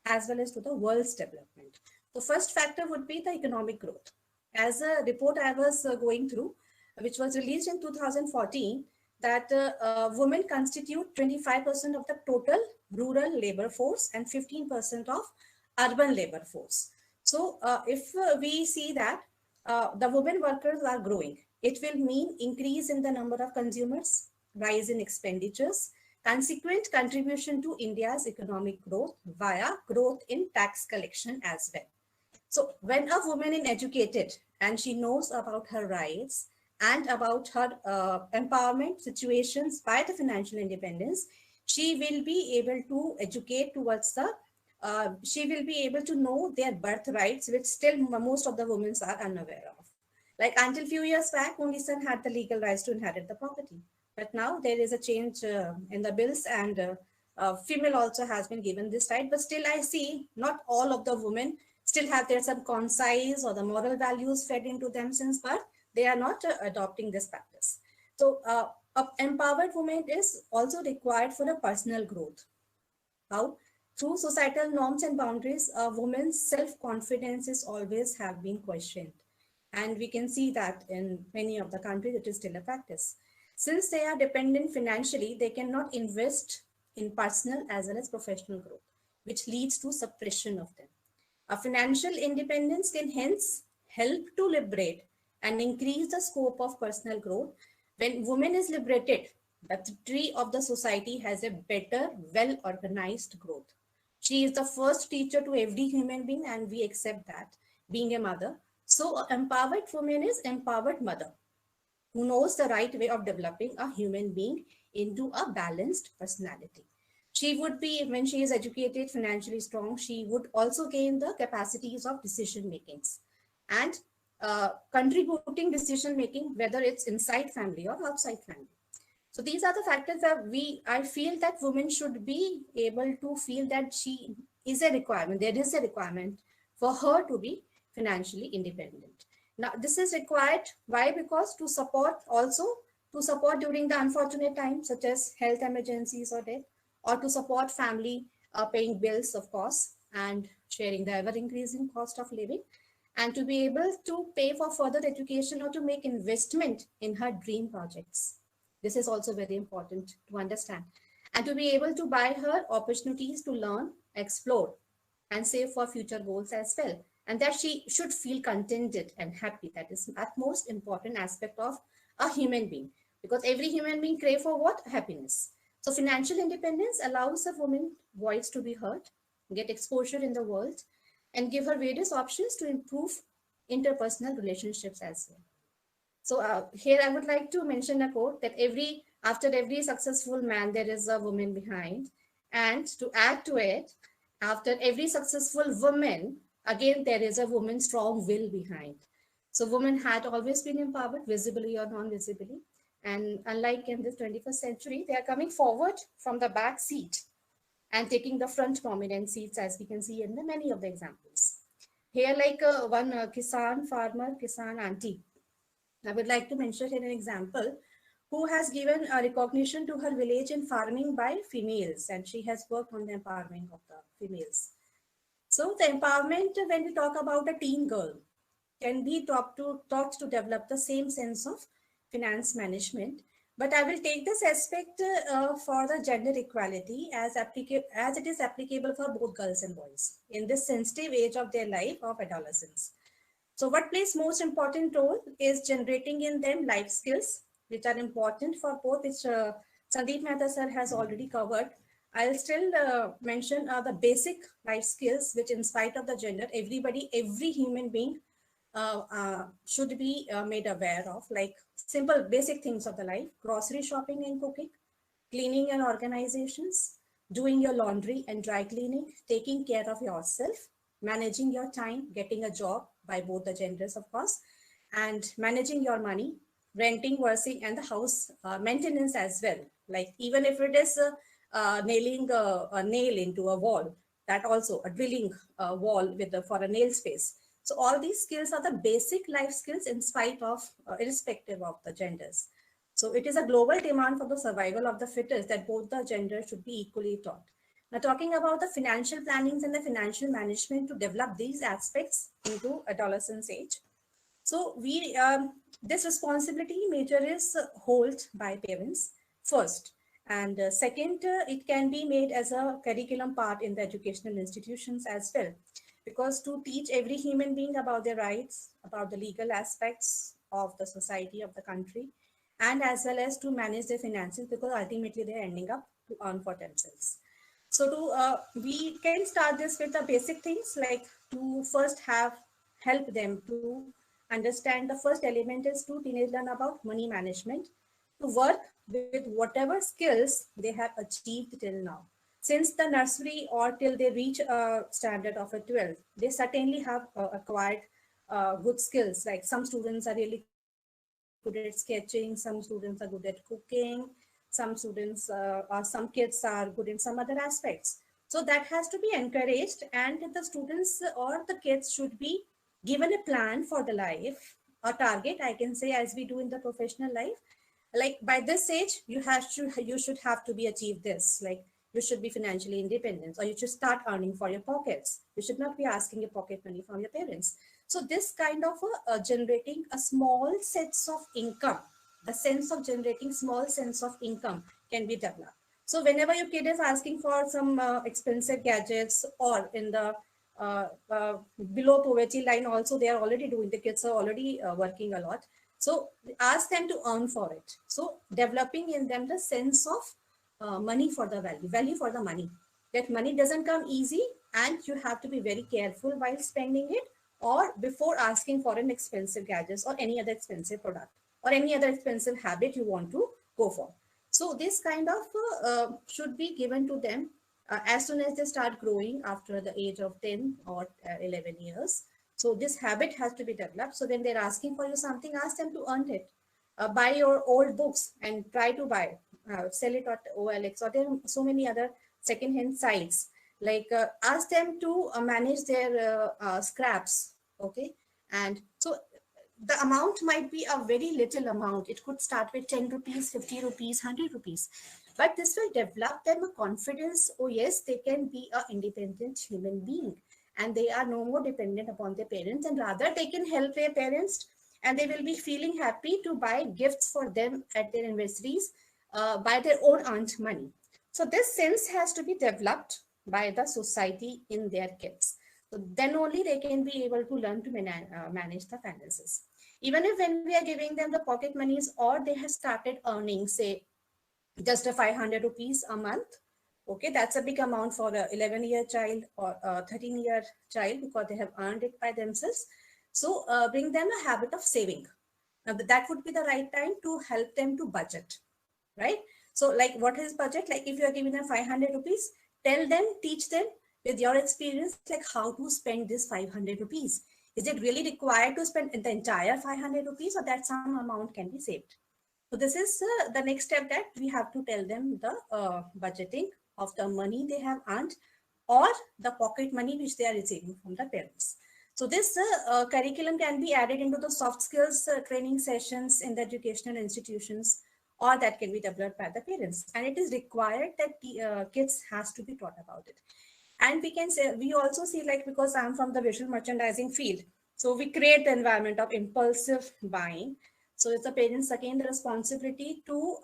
as well as to the world's development. The first factor would be the economic growth. As a report I was going through, which was released in 2014, that women constitute 25% of the total rural labor force and 15% of urban labor force. So if we see that the women workers are growing, it will mean increase in the number of consumers, rise in expenditures, consequent contribution to India's economic growth via growth in tax collection as well. So when a woman is educated and she knows about her rights and about her empowerment situations by the financial independence, she will be able to educate towards the, she will be able to know their birthrights, which still most of the women are unaware of. Like until few years back, only son had the legal rights to inherit the property. But now there is a change in the bills, and female also has been given this right. But still I see not all of the women still have their some conscience or the moral values fed into them since birth. They are not adopting this practice. So empowered woman is also required for a personal growth. How? Through societal norms and boundaries, a woman's self-confidence is always have been questioned. And we can see that in many of the countries, it is still a practice. Since they are dependent financially, they cannot invest in personal as well as professional growth, which leads to suppression of them. A financial independence can hence help to liberate and increase the scope of personal growth. When woman is liberated, the tree of the society has a better, well-organized growth. She is the first teacher to every human being, and we accept that, being a mother. So an empowered woman is empowered mother who knows the right way of developing a human being into a balanced personality. She would be, when she is educated, financially strong, she would also gain the capacities of decision makings and contributing decision making, whether it's inside family or outside family. So these are the factors that I feel that women should be able to feel that she is a requirement. There is a requirement for her to be financially independent. Now, this is required. Why? Because to support during the unfortunate times, such as health emergencies or death, or to support family paying bills, of course, and sharing the ever-increasing cost of living, and to be able to pay for further education or to make investment in her dream projects. This is also very important to understand. And to be able to buy her opportunities to learn, explore, and save for future goals as well. And that she should feel contented and happy. That is the most important aspect of a human being. Because every human being crave for what? Happiness. So financial independence allows a woman's voice to be heard, get exposure in the world, and give her various options to improve interpersonal relationships as well. So here I would like to mention a quote that after every successful man, there is a woman behind. And to add to it, after every successful woman, again, there is a woman's strong will behind. So women had always been empowered, visibly or non-visibly. And unlike in this 21st century, they are coming forward from the back seat and taking the front prominent seats, as we can see in many of the examples. Here, like one Kisan farmer, Kisan auntie, I would like to mention here an example who has given a recognition to her village in farming by females, and she has worked on the empowerment of the females. So the empowerment, when we talk about a teen girl, can be taught to develop the same sense of finance management. But I will take this aspect for the gender equality as it is applicable for both girls and boys in this sensitive age of their life of adolescence. So what plays most important role is generating in them life skills, which are important for both, which Sandeep Mehta sir has already covered. I'll still mention the basic life skills, which in spite of the gender, every human being should be made aware of, like simple basic things of the life: grocery shopping and cooking, cleaning and organizations, doing your laundry and dry cleaning, taking care of yourself, managing your time, getting a job by both the genders, of course, and managing your money, renting, versing, and the house maintenance as well. Like even if it is nailing a nail into a wall, that also a drilling wall for a nail space. So all these skills are the basic life skills in spite of, irrespective of the genders. So it is a global demand for the survival of the fittest that both the genders should be equally taught. Now, talking about the financial plannings and the financial management to develop these aspects into adolescence age. So this responsibility major is held by parents first. And second, it can be made as a curriculum part in the educational institutions as well. Because to teach every human being about their rights, about the legal aspects of the society, of the country, and as well as to manage their finances, because ultimately they're ending up to earn for themselves. So we can start this with the basic things, like to first help them to understand. The first element is to teenage learn about money management, to work with whatever skills they have achieved till now. Since the nursery or till they reach a standard of a 12th, they certainly have acquired good skills. Like some students are really good at sketching, some students are good at cooking, some students or some kids are good in some other aspects. So that has to be encouraged, and the students or the kids should be given a plan for the life, a target, I can say, as we do in the professional life. Like by this age, you should have to be achieved this. Like you should be financially independent, or you should start earning for your pockets. You should not be asking your pocket money from your parents. So this kind of generating a small sense of income, the sense of generating small sense of income can be developed. So whenever your kid is asking for some expensive gadgets, or in the below poverty line also, they are already doing, the kids are already working a lot. So ask them to earn for it. So developing in them the sense of money for the value for the money. That money doesn't come easy, and you have to be very careful while spending it, or before asking for an expensive gadgets or any other expensive product or any other expensive habit you want to go for. So this kind of should be given to them as soon as they start growing after the age of 10 or 11 years. So this habit has to be developed. So when they're asking for you something, ask them to earn it. buy your old books and try to buy, sell it at OLX, or there are so many other second-hand sites. Like ask them to manage their scraps, okay? And so the amount might be a very little amount. It could start with 10 rupees, 50 rupees, 100 rupees. But this will develop them a confidence, oh yes, they can be an independent human being. And they are no more dependent upon their parents, and rather they can help their parents, and they will be feeling happy to buy gifts for them at their anniversaries by their own earned money. So this sense has to be developed by the society in their kids. So then only they can be able to learn to manage the finances. Even if when we are giving them the pocket monies, or they have started earning, say, just a 500 rupees a month, okay, that's a big amount for a 11-year child or a 13-year child, because they have earned it by themselves. So bring them a habit of saving. Now that would be the right time to help them to budget, right? So like, what is budget? Like if you are giving them 500 rupees, tell them, teach them with your experience, like how to spend this 500 rupees. Is it really required to spend the entire 500 rupees, or that some amount can be saved? So this is the next step, that we have to tell them the budgeting of the money they have earned, or the pocket money which they are receiving from the parents. So this curriculum can be added into the soft skills training sessions in the educational institutions, or that can be developed by the parents. And it is required that the kids has to be taught about it. And we can say, we also see, like, because I'm from the visual merchandising field, so we create the environment of impulsive buying. So it's the parents again the responsibility to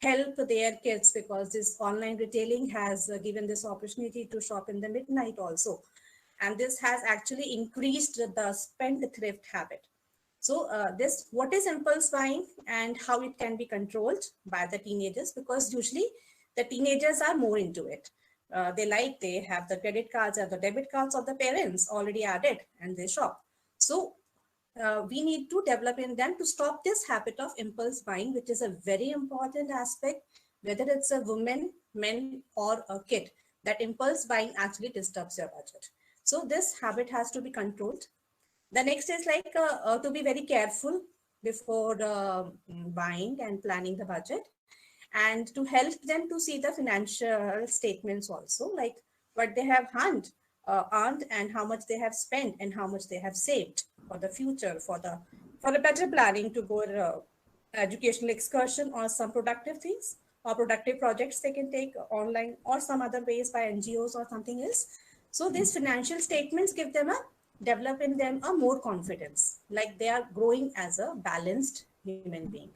help their kids, because this online retailing has given this opportunity to shop in the midnight also. And this has actually increased the spend thrift habit. So what is impulse buying and how it can be controlled by the teenagers, because usually the teenagers are more into it. They have the credit cards or the debit cards of the parents already added, and they shop. So we need to develop in them to stop this habit of impulse buying, which is a very important aspect, whether it's a woman, men, or a kid. That impulse buying actually disturbs your budget. So this habit has to be controlled. The next is like to be very careful before buying and planning the budget, and to help them to see the financial statements also, like what they have earned, and how much they have spent and how much they have saved for the future, for the better planning to go educational excursion or some productive things or productive projects they can take online or some other ways by NGOs or something else. So these financial statements develop in them a more confidence, like they are growing as a balanced human being.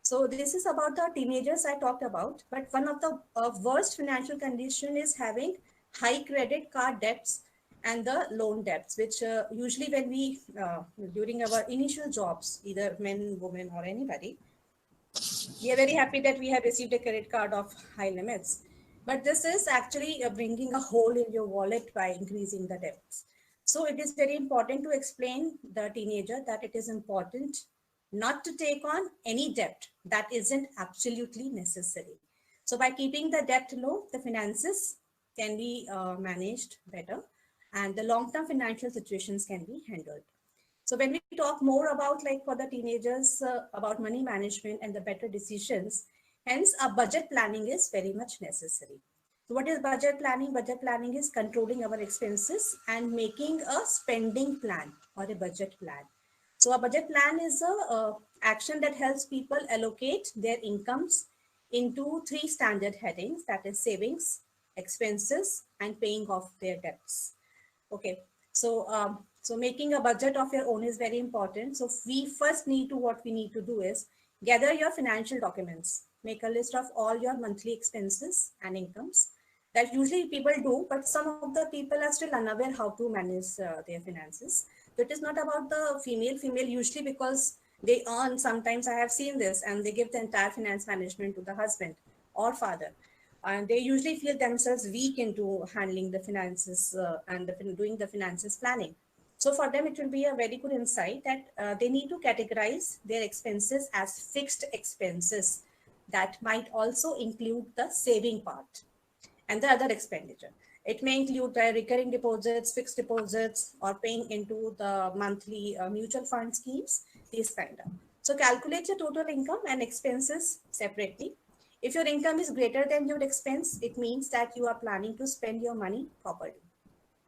So this is about the teenagers I talked about, but one of the worst financial condition is having high credit card debts and the loan debts, which usually when we, during our initial jobs, either men, women, or anybody, we are very happy that we have received a credit card of high limits. But this is actually bringing a hole in your wallet by increasing the debts. So it is very important to explain the teenager that it is important not to take on any debt that isn't absolutely necessary. So by keeping the debt low, the finances can be managed better, and the long-term financial situations can be handled. So when we talk more about, like, for the teenagers about money management and the better decisions, hence a budget planning is very much necessary. So what is budget planning? Budget planning is controlling our expenses and making a spending plan or a budget plan. So a budget plan is a action that helps people allocate their incomes into 3 standard headings, that is savings, expenses, and paying off their debts. Okay, so so making a budget of your own is very important. So we first what we need to do is gather your financial documents, make a list of all your monthly expenses and incomes. That usually people do, but some of the people are still unaware how to manage their finances. So it is not about the female usually, because they earn, sometimes I have seen this, and they give the entire finance management to the husband or father. And they usually feel themselves weak into handling the finances and doing the finances planning. So for them, it will be a very good insight that they need to categorize their expenses as fixed expenses that might also include the saving part and the other expenditure. It may include recurring deposits, fixed deposits, or paying into the monthly mutual fund schemes, these kind of. So calculate your total income and expenses separately. If your income is greater than your expense, it means that you are planning to spend your money properly.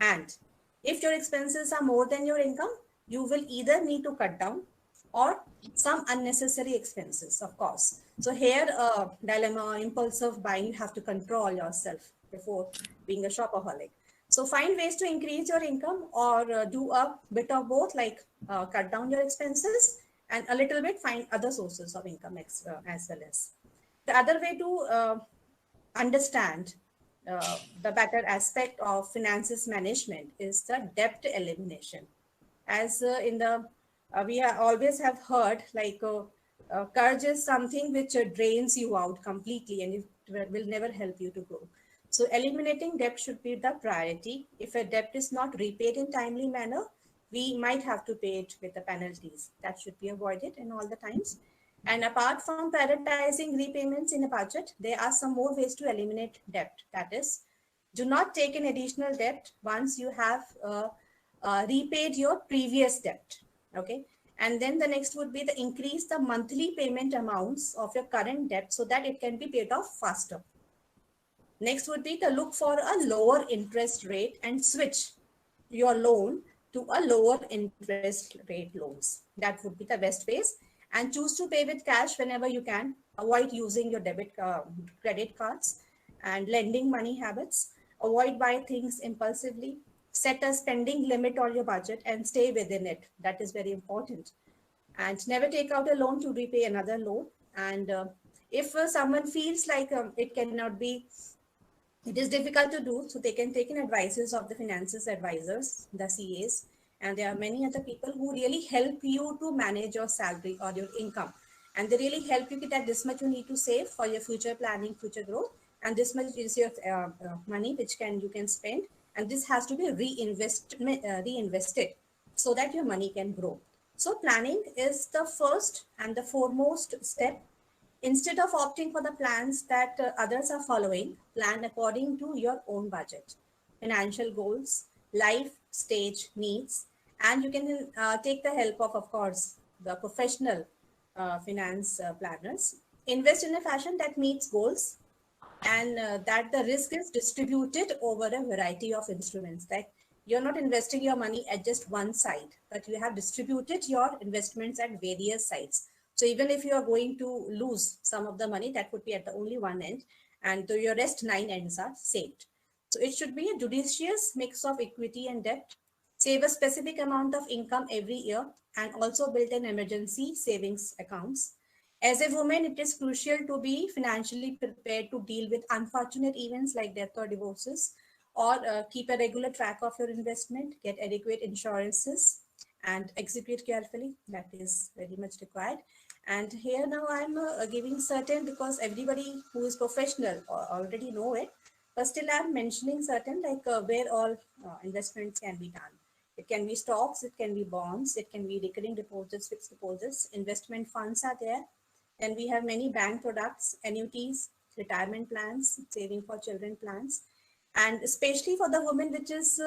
And if your expenses are more than your income, you will either need to cut down or some unnecessary expenses, of course. So here, dilemma, impulsive buying, you have to control yourself before being a shopaholic. So find ways to increase your income or do a bit of both, like cut down your expenses and a little bit find other sources of income as well as. The other way to understand the better aspect of finances management is the debt elimination. As in the we always have heard, like courage is something which drains you out completely and it will never help you to grow. So eliminating debt should be the priority. If a debt is not repaid in timely manner, we might have to pay it with the penalties. That should be avoided in all the times. And apart from prioritizing repayments in a budget, there are some more ways to eliminate debt. That is, do not take an additional debt once you have repaid your previous debt. Okay. And then the next would be the increase the monthly payment amounts of your current debt so that it can be paid off faster. Next would be to look for a lower interest rate and switch your loan to a lower interest rate loans. That would be the best ways. And choose to pay with cash whenever you can. Avoid using your credit cards and lending money habits. Avoid buying things impulsively. Set a spending limit on your budget and stay within it. That is very important. And never take out a loan to repay another loan. And if someone feels like it is difficult to do, so they can take in advices of the finances advisors, the CAs, and there are many other people who really help you to manage your salary or your income. And they really help you that this much you need to save for your future planning, future growth, and this much is your money which you can spend, and this has to be reinvested so that your money can grow. So planning is the first and the foremost step. Instead of opting for the plans that others are following, plan according to your own budget, financial goals, life stage needs, and you can take the help of course, the professional finance planners. Invest in a fashion that meets goals and that the risk is distributed over a variety of instruments. Like you're not investing your money at just one side, but you have distributed your investments at various sides. So even if you are going to lose some of the money, that would be at the only one end, and your rest 9 ends are saved. So it should be a judicious mix of equity and debt. Save a specific amount of income every year and also build an emergency savings accounts. As a woman, it is crucial to be financially prepared to deal with unfortunate events like death or divorces, or keep a regular track of your investment, get adequate insurances, and execute carefully. That is very much required. And here now I'm giving certain, because everybody who is professional already know it, but still I'm mentioning certain, like where all investments can be done. It can be stocks, it can be bonds, it can be recurring deposits, fixed deposits, investment funds are there. Then we have many bank products, annuities, retirement plans, saving for children plans, and especially for the women, which is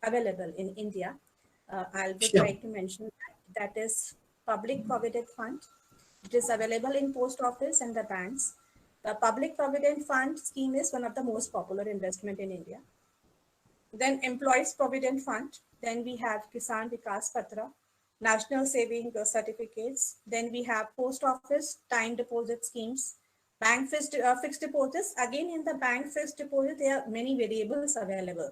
available in India. I would like to mention that is Public Provident Fund. It is available in post office and the banks. The Public Provident Fund scheme is one of the most popular investment in India. Then Employees Provident Fund. Then we have Kisan Vikas Patra, National Saving Certificates. Then we have post office time deposit schemes, bank fixed deposits. Again, in the bank fixed deposit, there are many variables available.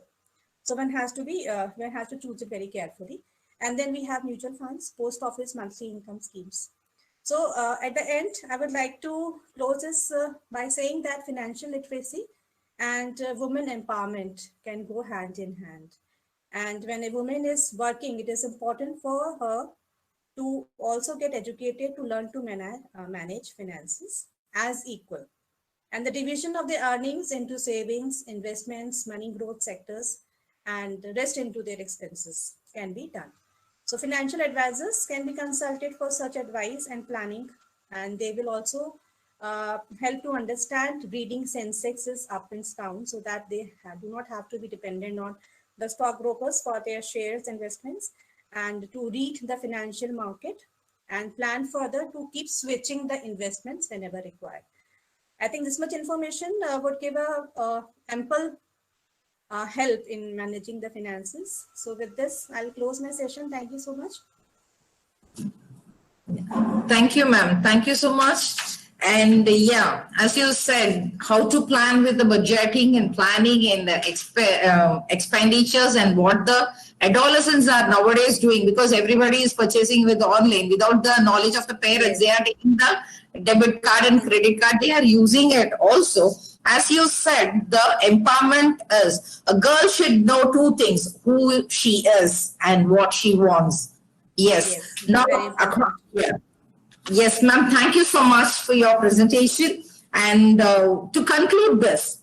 So one has to choose it very carefully. And then we have mutual funds, post office monthly income schemes. So at the end, I would like to close this by saying that financial literacy and women empowerment can go hand in hand. And when a woman is working, it is important for her to also get educated to learn to manage finances as equal. And the division of the earnings into savings, investments, money growth sectors, and the rest into their expenses can be done. So financial advisors can be consulted for such advice and planning, and they will also help to understand reading Sensex's up and down, so that they do not have to be dependent on the stockbrokers for their shares investments, and to read the financial market and plan further to keep switching the investments whenever required. I think this much information would give a ample help in managing the finances. So with this, I'll close my session. Thank you so much. Thank you, ma'am. Thank you so much. And yeah, as you said, how to plan with the budgeting and planning and the expenditures and what the adolescents are nowadays doing, because everybody is purchasing with online without the knowledge of the parents. They are taking the debit card and credit card. They are using it also. As you said, the empowerment is a girl should know two things: who she is and what she wants. Yes. Now, yeah. Yes, ma'am. Thank you so much for your presentation. And to conclude this,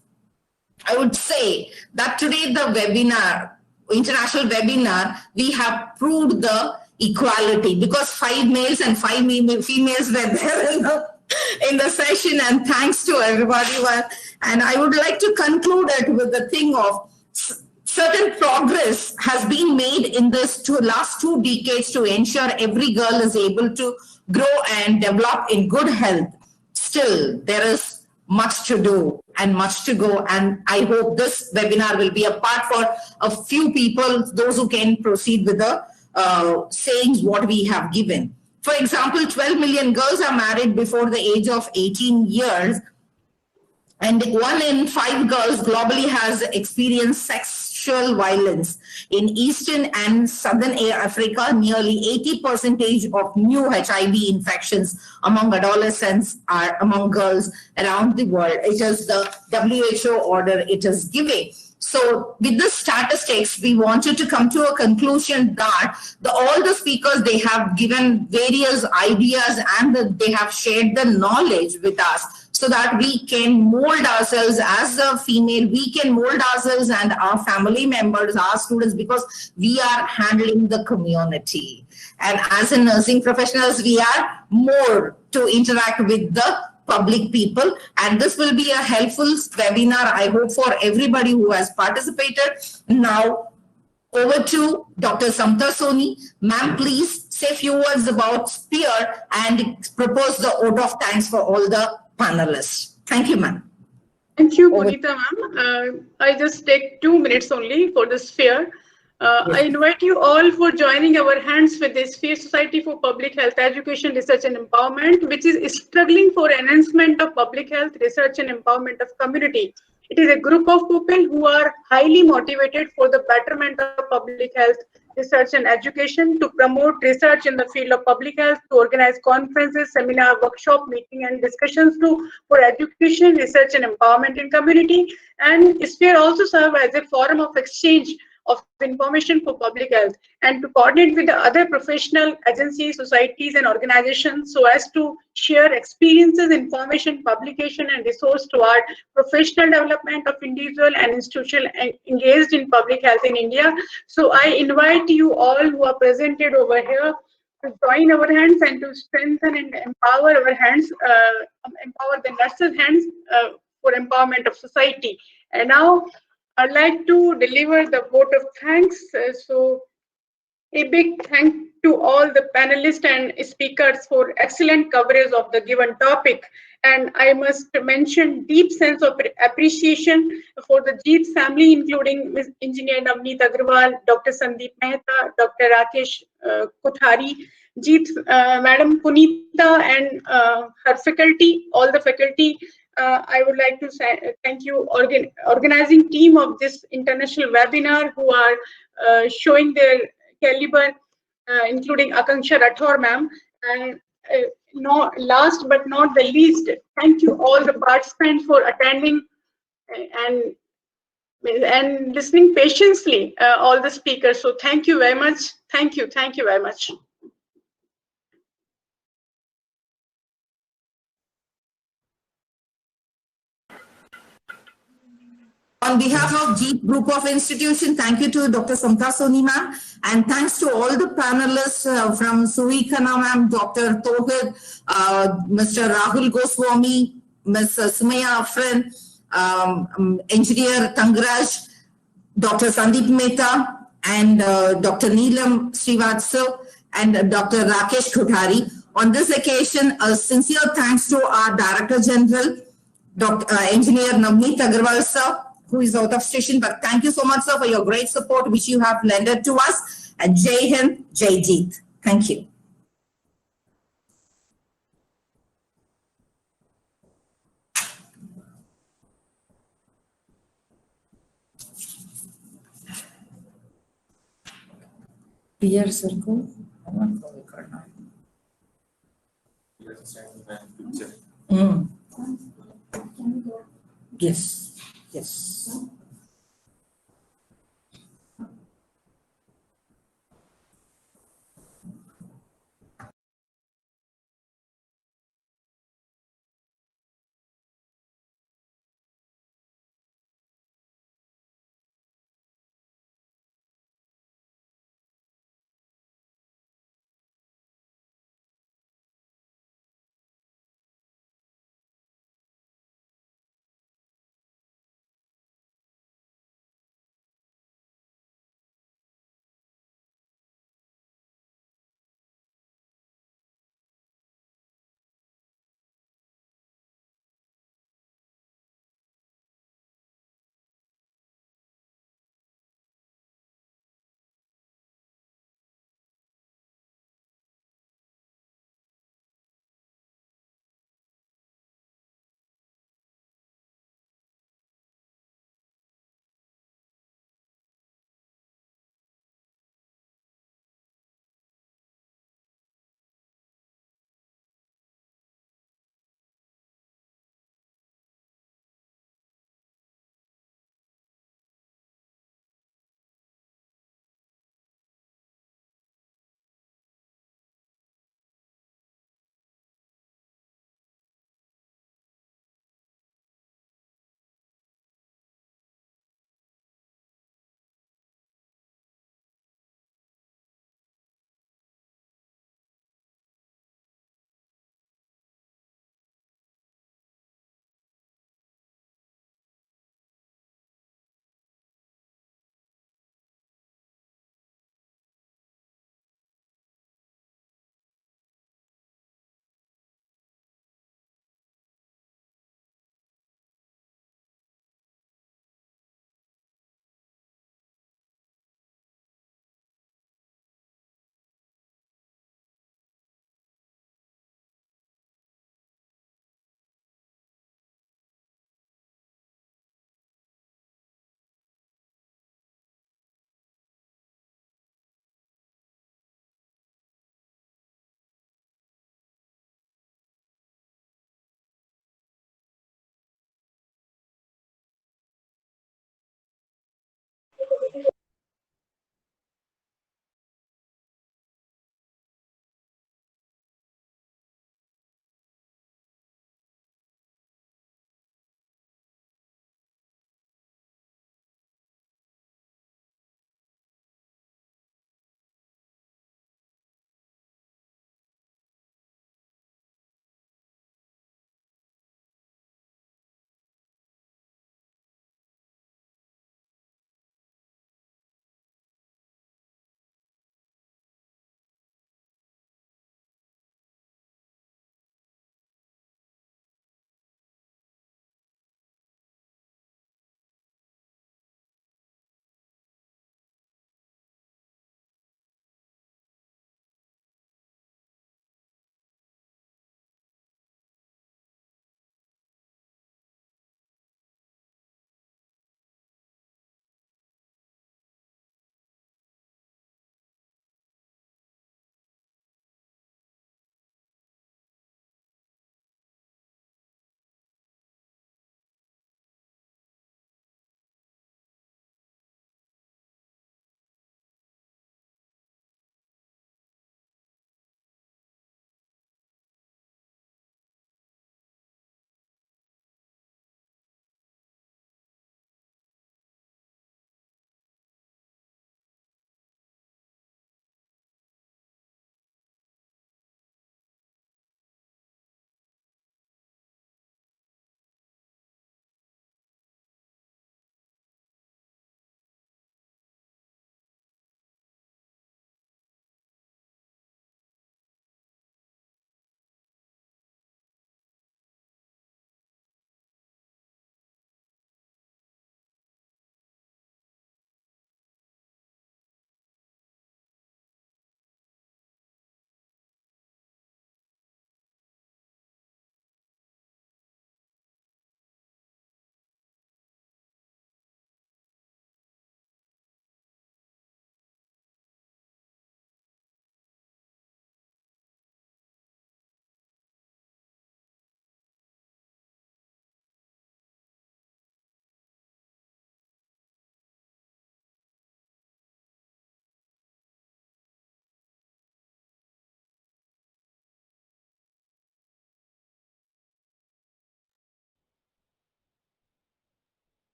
I would say that today the webinar, international webinar, we have proved the equality, because 5 males and 5 females were there in the session, and thanks to everybody. And I would like to conclude it with the thing of certain progress has been made in this last 2 decades to ensure every girl is able to grow and develop in good health. Still, there is much to do and much to go. And I hope this webinar will be a part for a few people, those who can proceed with the sayings what we have given. For example, 12 million girls are married before the age of 18 years. And 1 in 5 girls globally has experienced sexual violence. In Eastern and Southern Africa, nearly 80% of new HIV infections among adolescents are among girls around the world. It is the WHO order it is giving. So with the statistics, we wanted to come to a conclusion that all the speakers, they have given various ideas and they have shared the knowledge with us, so that we can mold ourselves as a female, we can mold ourselves and our family members, our students, because we are handling the community. And as a nursing professionals, we are more to interact with the public people. And this will be a helpful webinar, I hope, for everybody who has participated. Now, over to Dr. Samta Soni. Ma'am, please say a few words about SPEAR and propose the vote of thanks for all the panelists. Thank you, ma'am. Thank you, Punita ma'am. I just take 2 minutes only for the SPEAR. I invite you all for joining our hands with the SPEAR Society for Public Health Education, Research and Empowerment, which is struggling for enhancement of public health, research and empowerment of community. It is a group of people who are highly motivated for the betterment of public health, research and education, to promote research in the field of public health, to organize conferences, seminar, workshop, meeting and discussions for education, research and empowerment in community. And SPEAR also serve as a forum of exchange of information for public health, and to coordinate with the other professional agencies, societies and organizations so as to share experiences, information, publication and resource toward professional development of individual and institutional engaged in public health in India. So I invite you all who are presented over here to join our hands and to strengthen and empower our hands, empower the nurses' hands for empowerment of society. And now I'd like to deliver the vote of thanks. So a big thank to all the panelists and speakers for excellent coverage of the given topic. And I must mention deep sense of appreciation for the Jeet family, including Ms. Engineer Navneet Agrawal, Dr. Sandeep Mehta, Dr. Rakesh Kothari, Jeet, Madam Punita and her faculty, all the faculty. I would like to thank you, organizing team of this international webinar, who are showing their caliber, including Akanksha Rathore ma'am. And last but not the least, thank you all the participants for attending and listening patiently, all the speakers. So thank you very much. Thank you very much. On behalf of Jeet Group of Institutions, thank you to Dr. Samta Soni ma'am, and thanks to all the panelists from Suhi Khanna ma'am, Dr. Tohid, Mr. Rahul Goswami, Ms. Sumaya Afrin, Engineer Tangraj, Dr. Sandeep Mehta, and Dr. Neelam Srivatsa, and Dr. Rakesh Kothari. On this occasion, a sincere thanks to our Director General, Dr. Engineer Navneet Agarwal, sir, who is out of station. But thank you so much, sir, for your great support which you have lended to us. And Jai Hind, Jai Jeet. Thank you. Dear circle, yes, yes.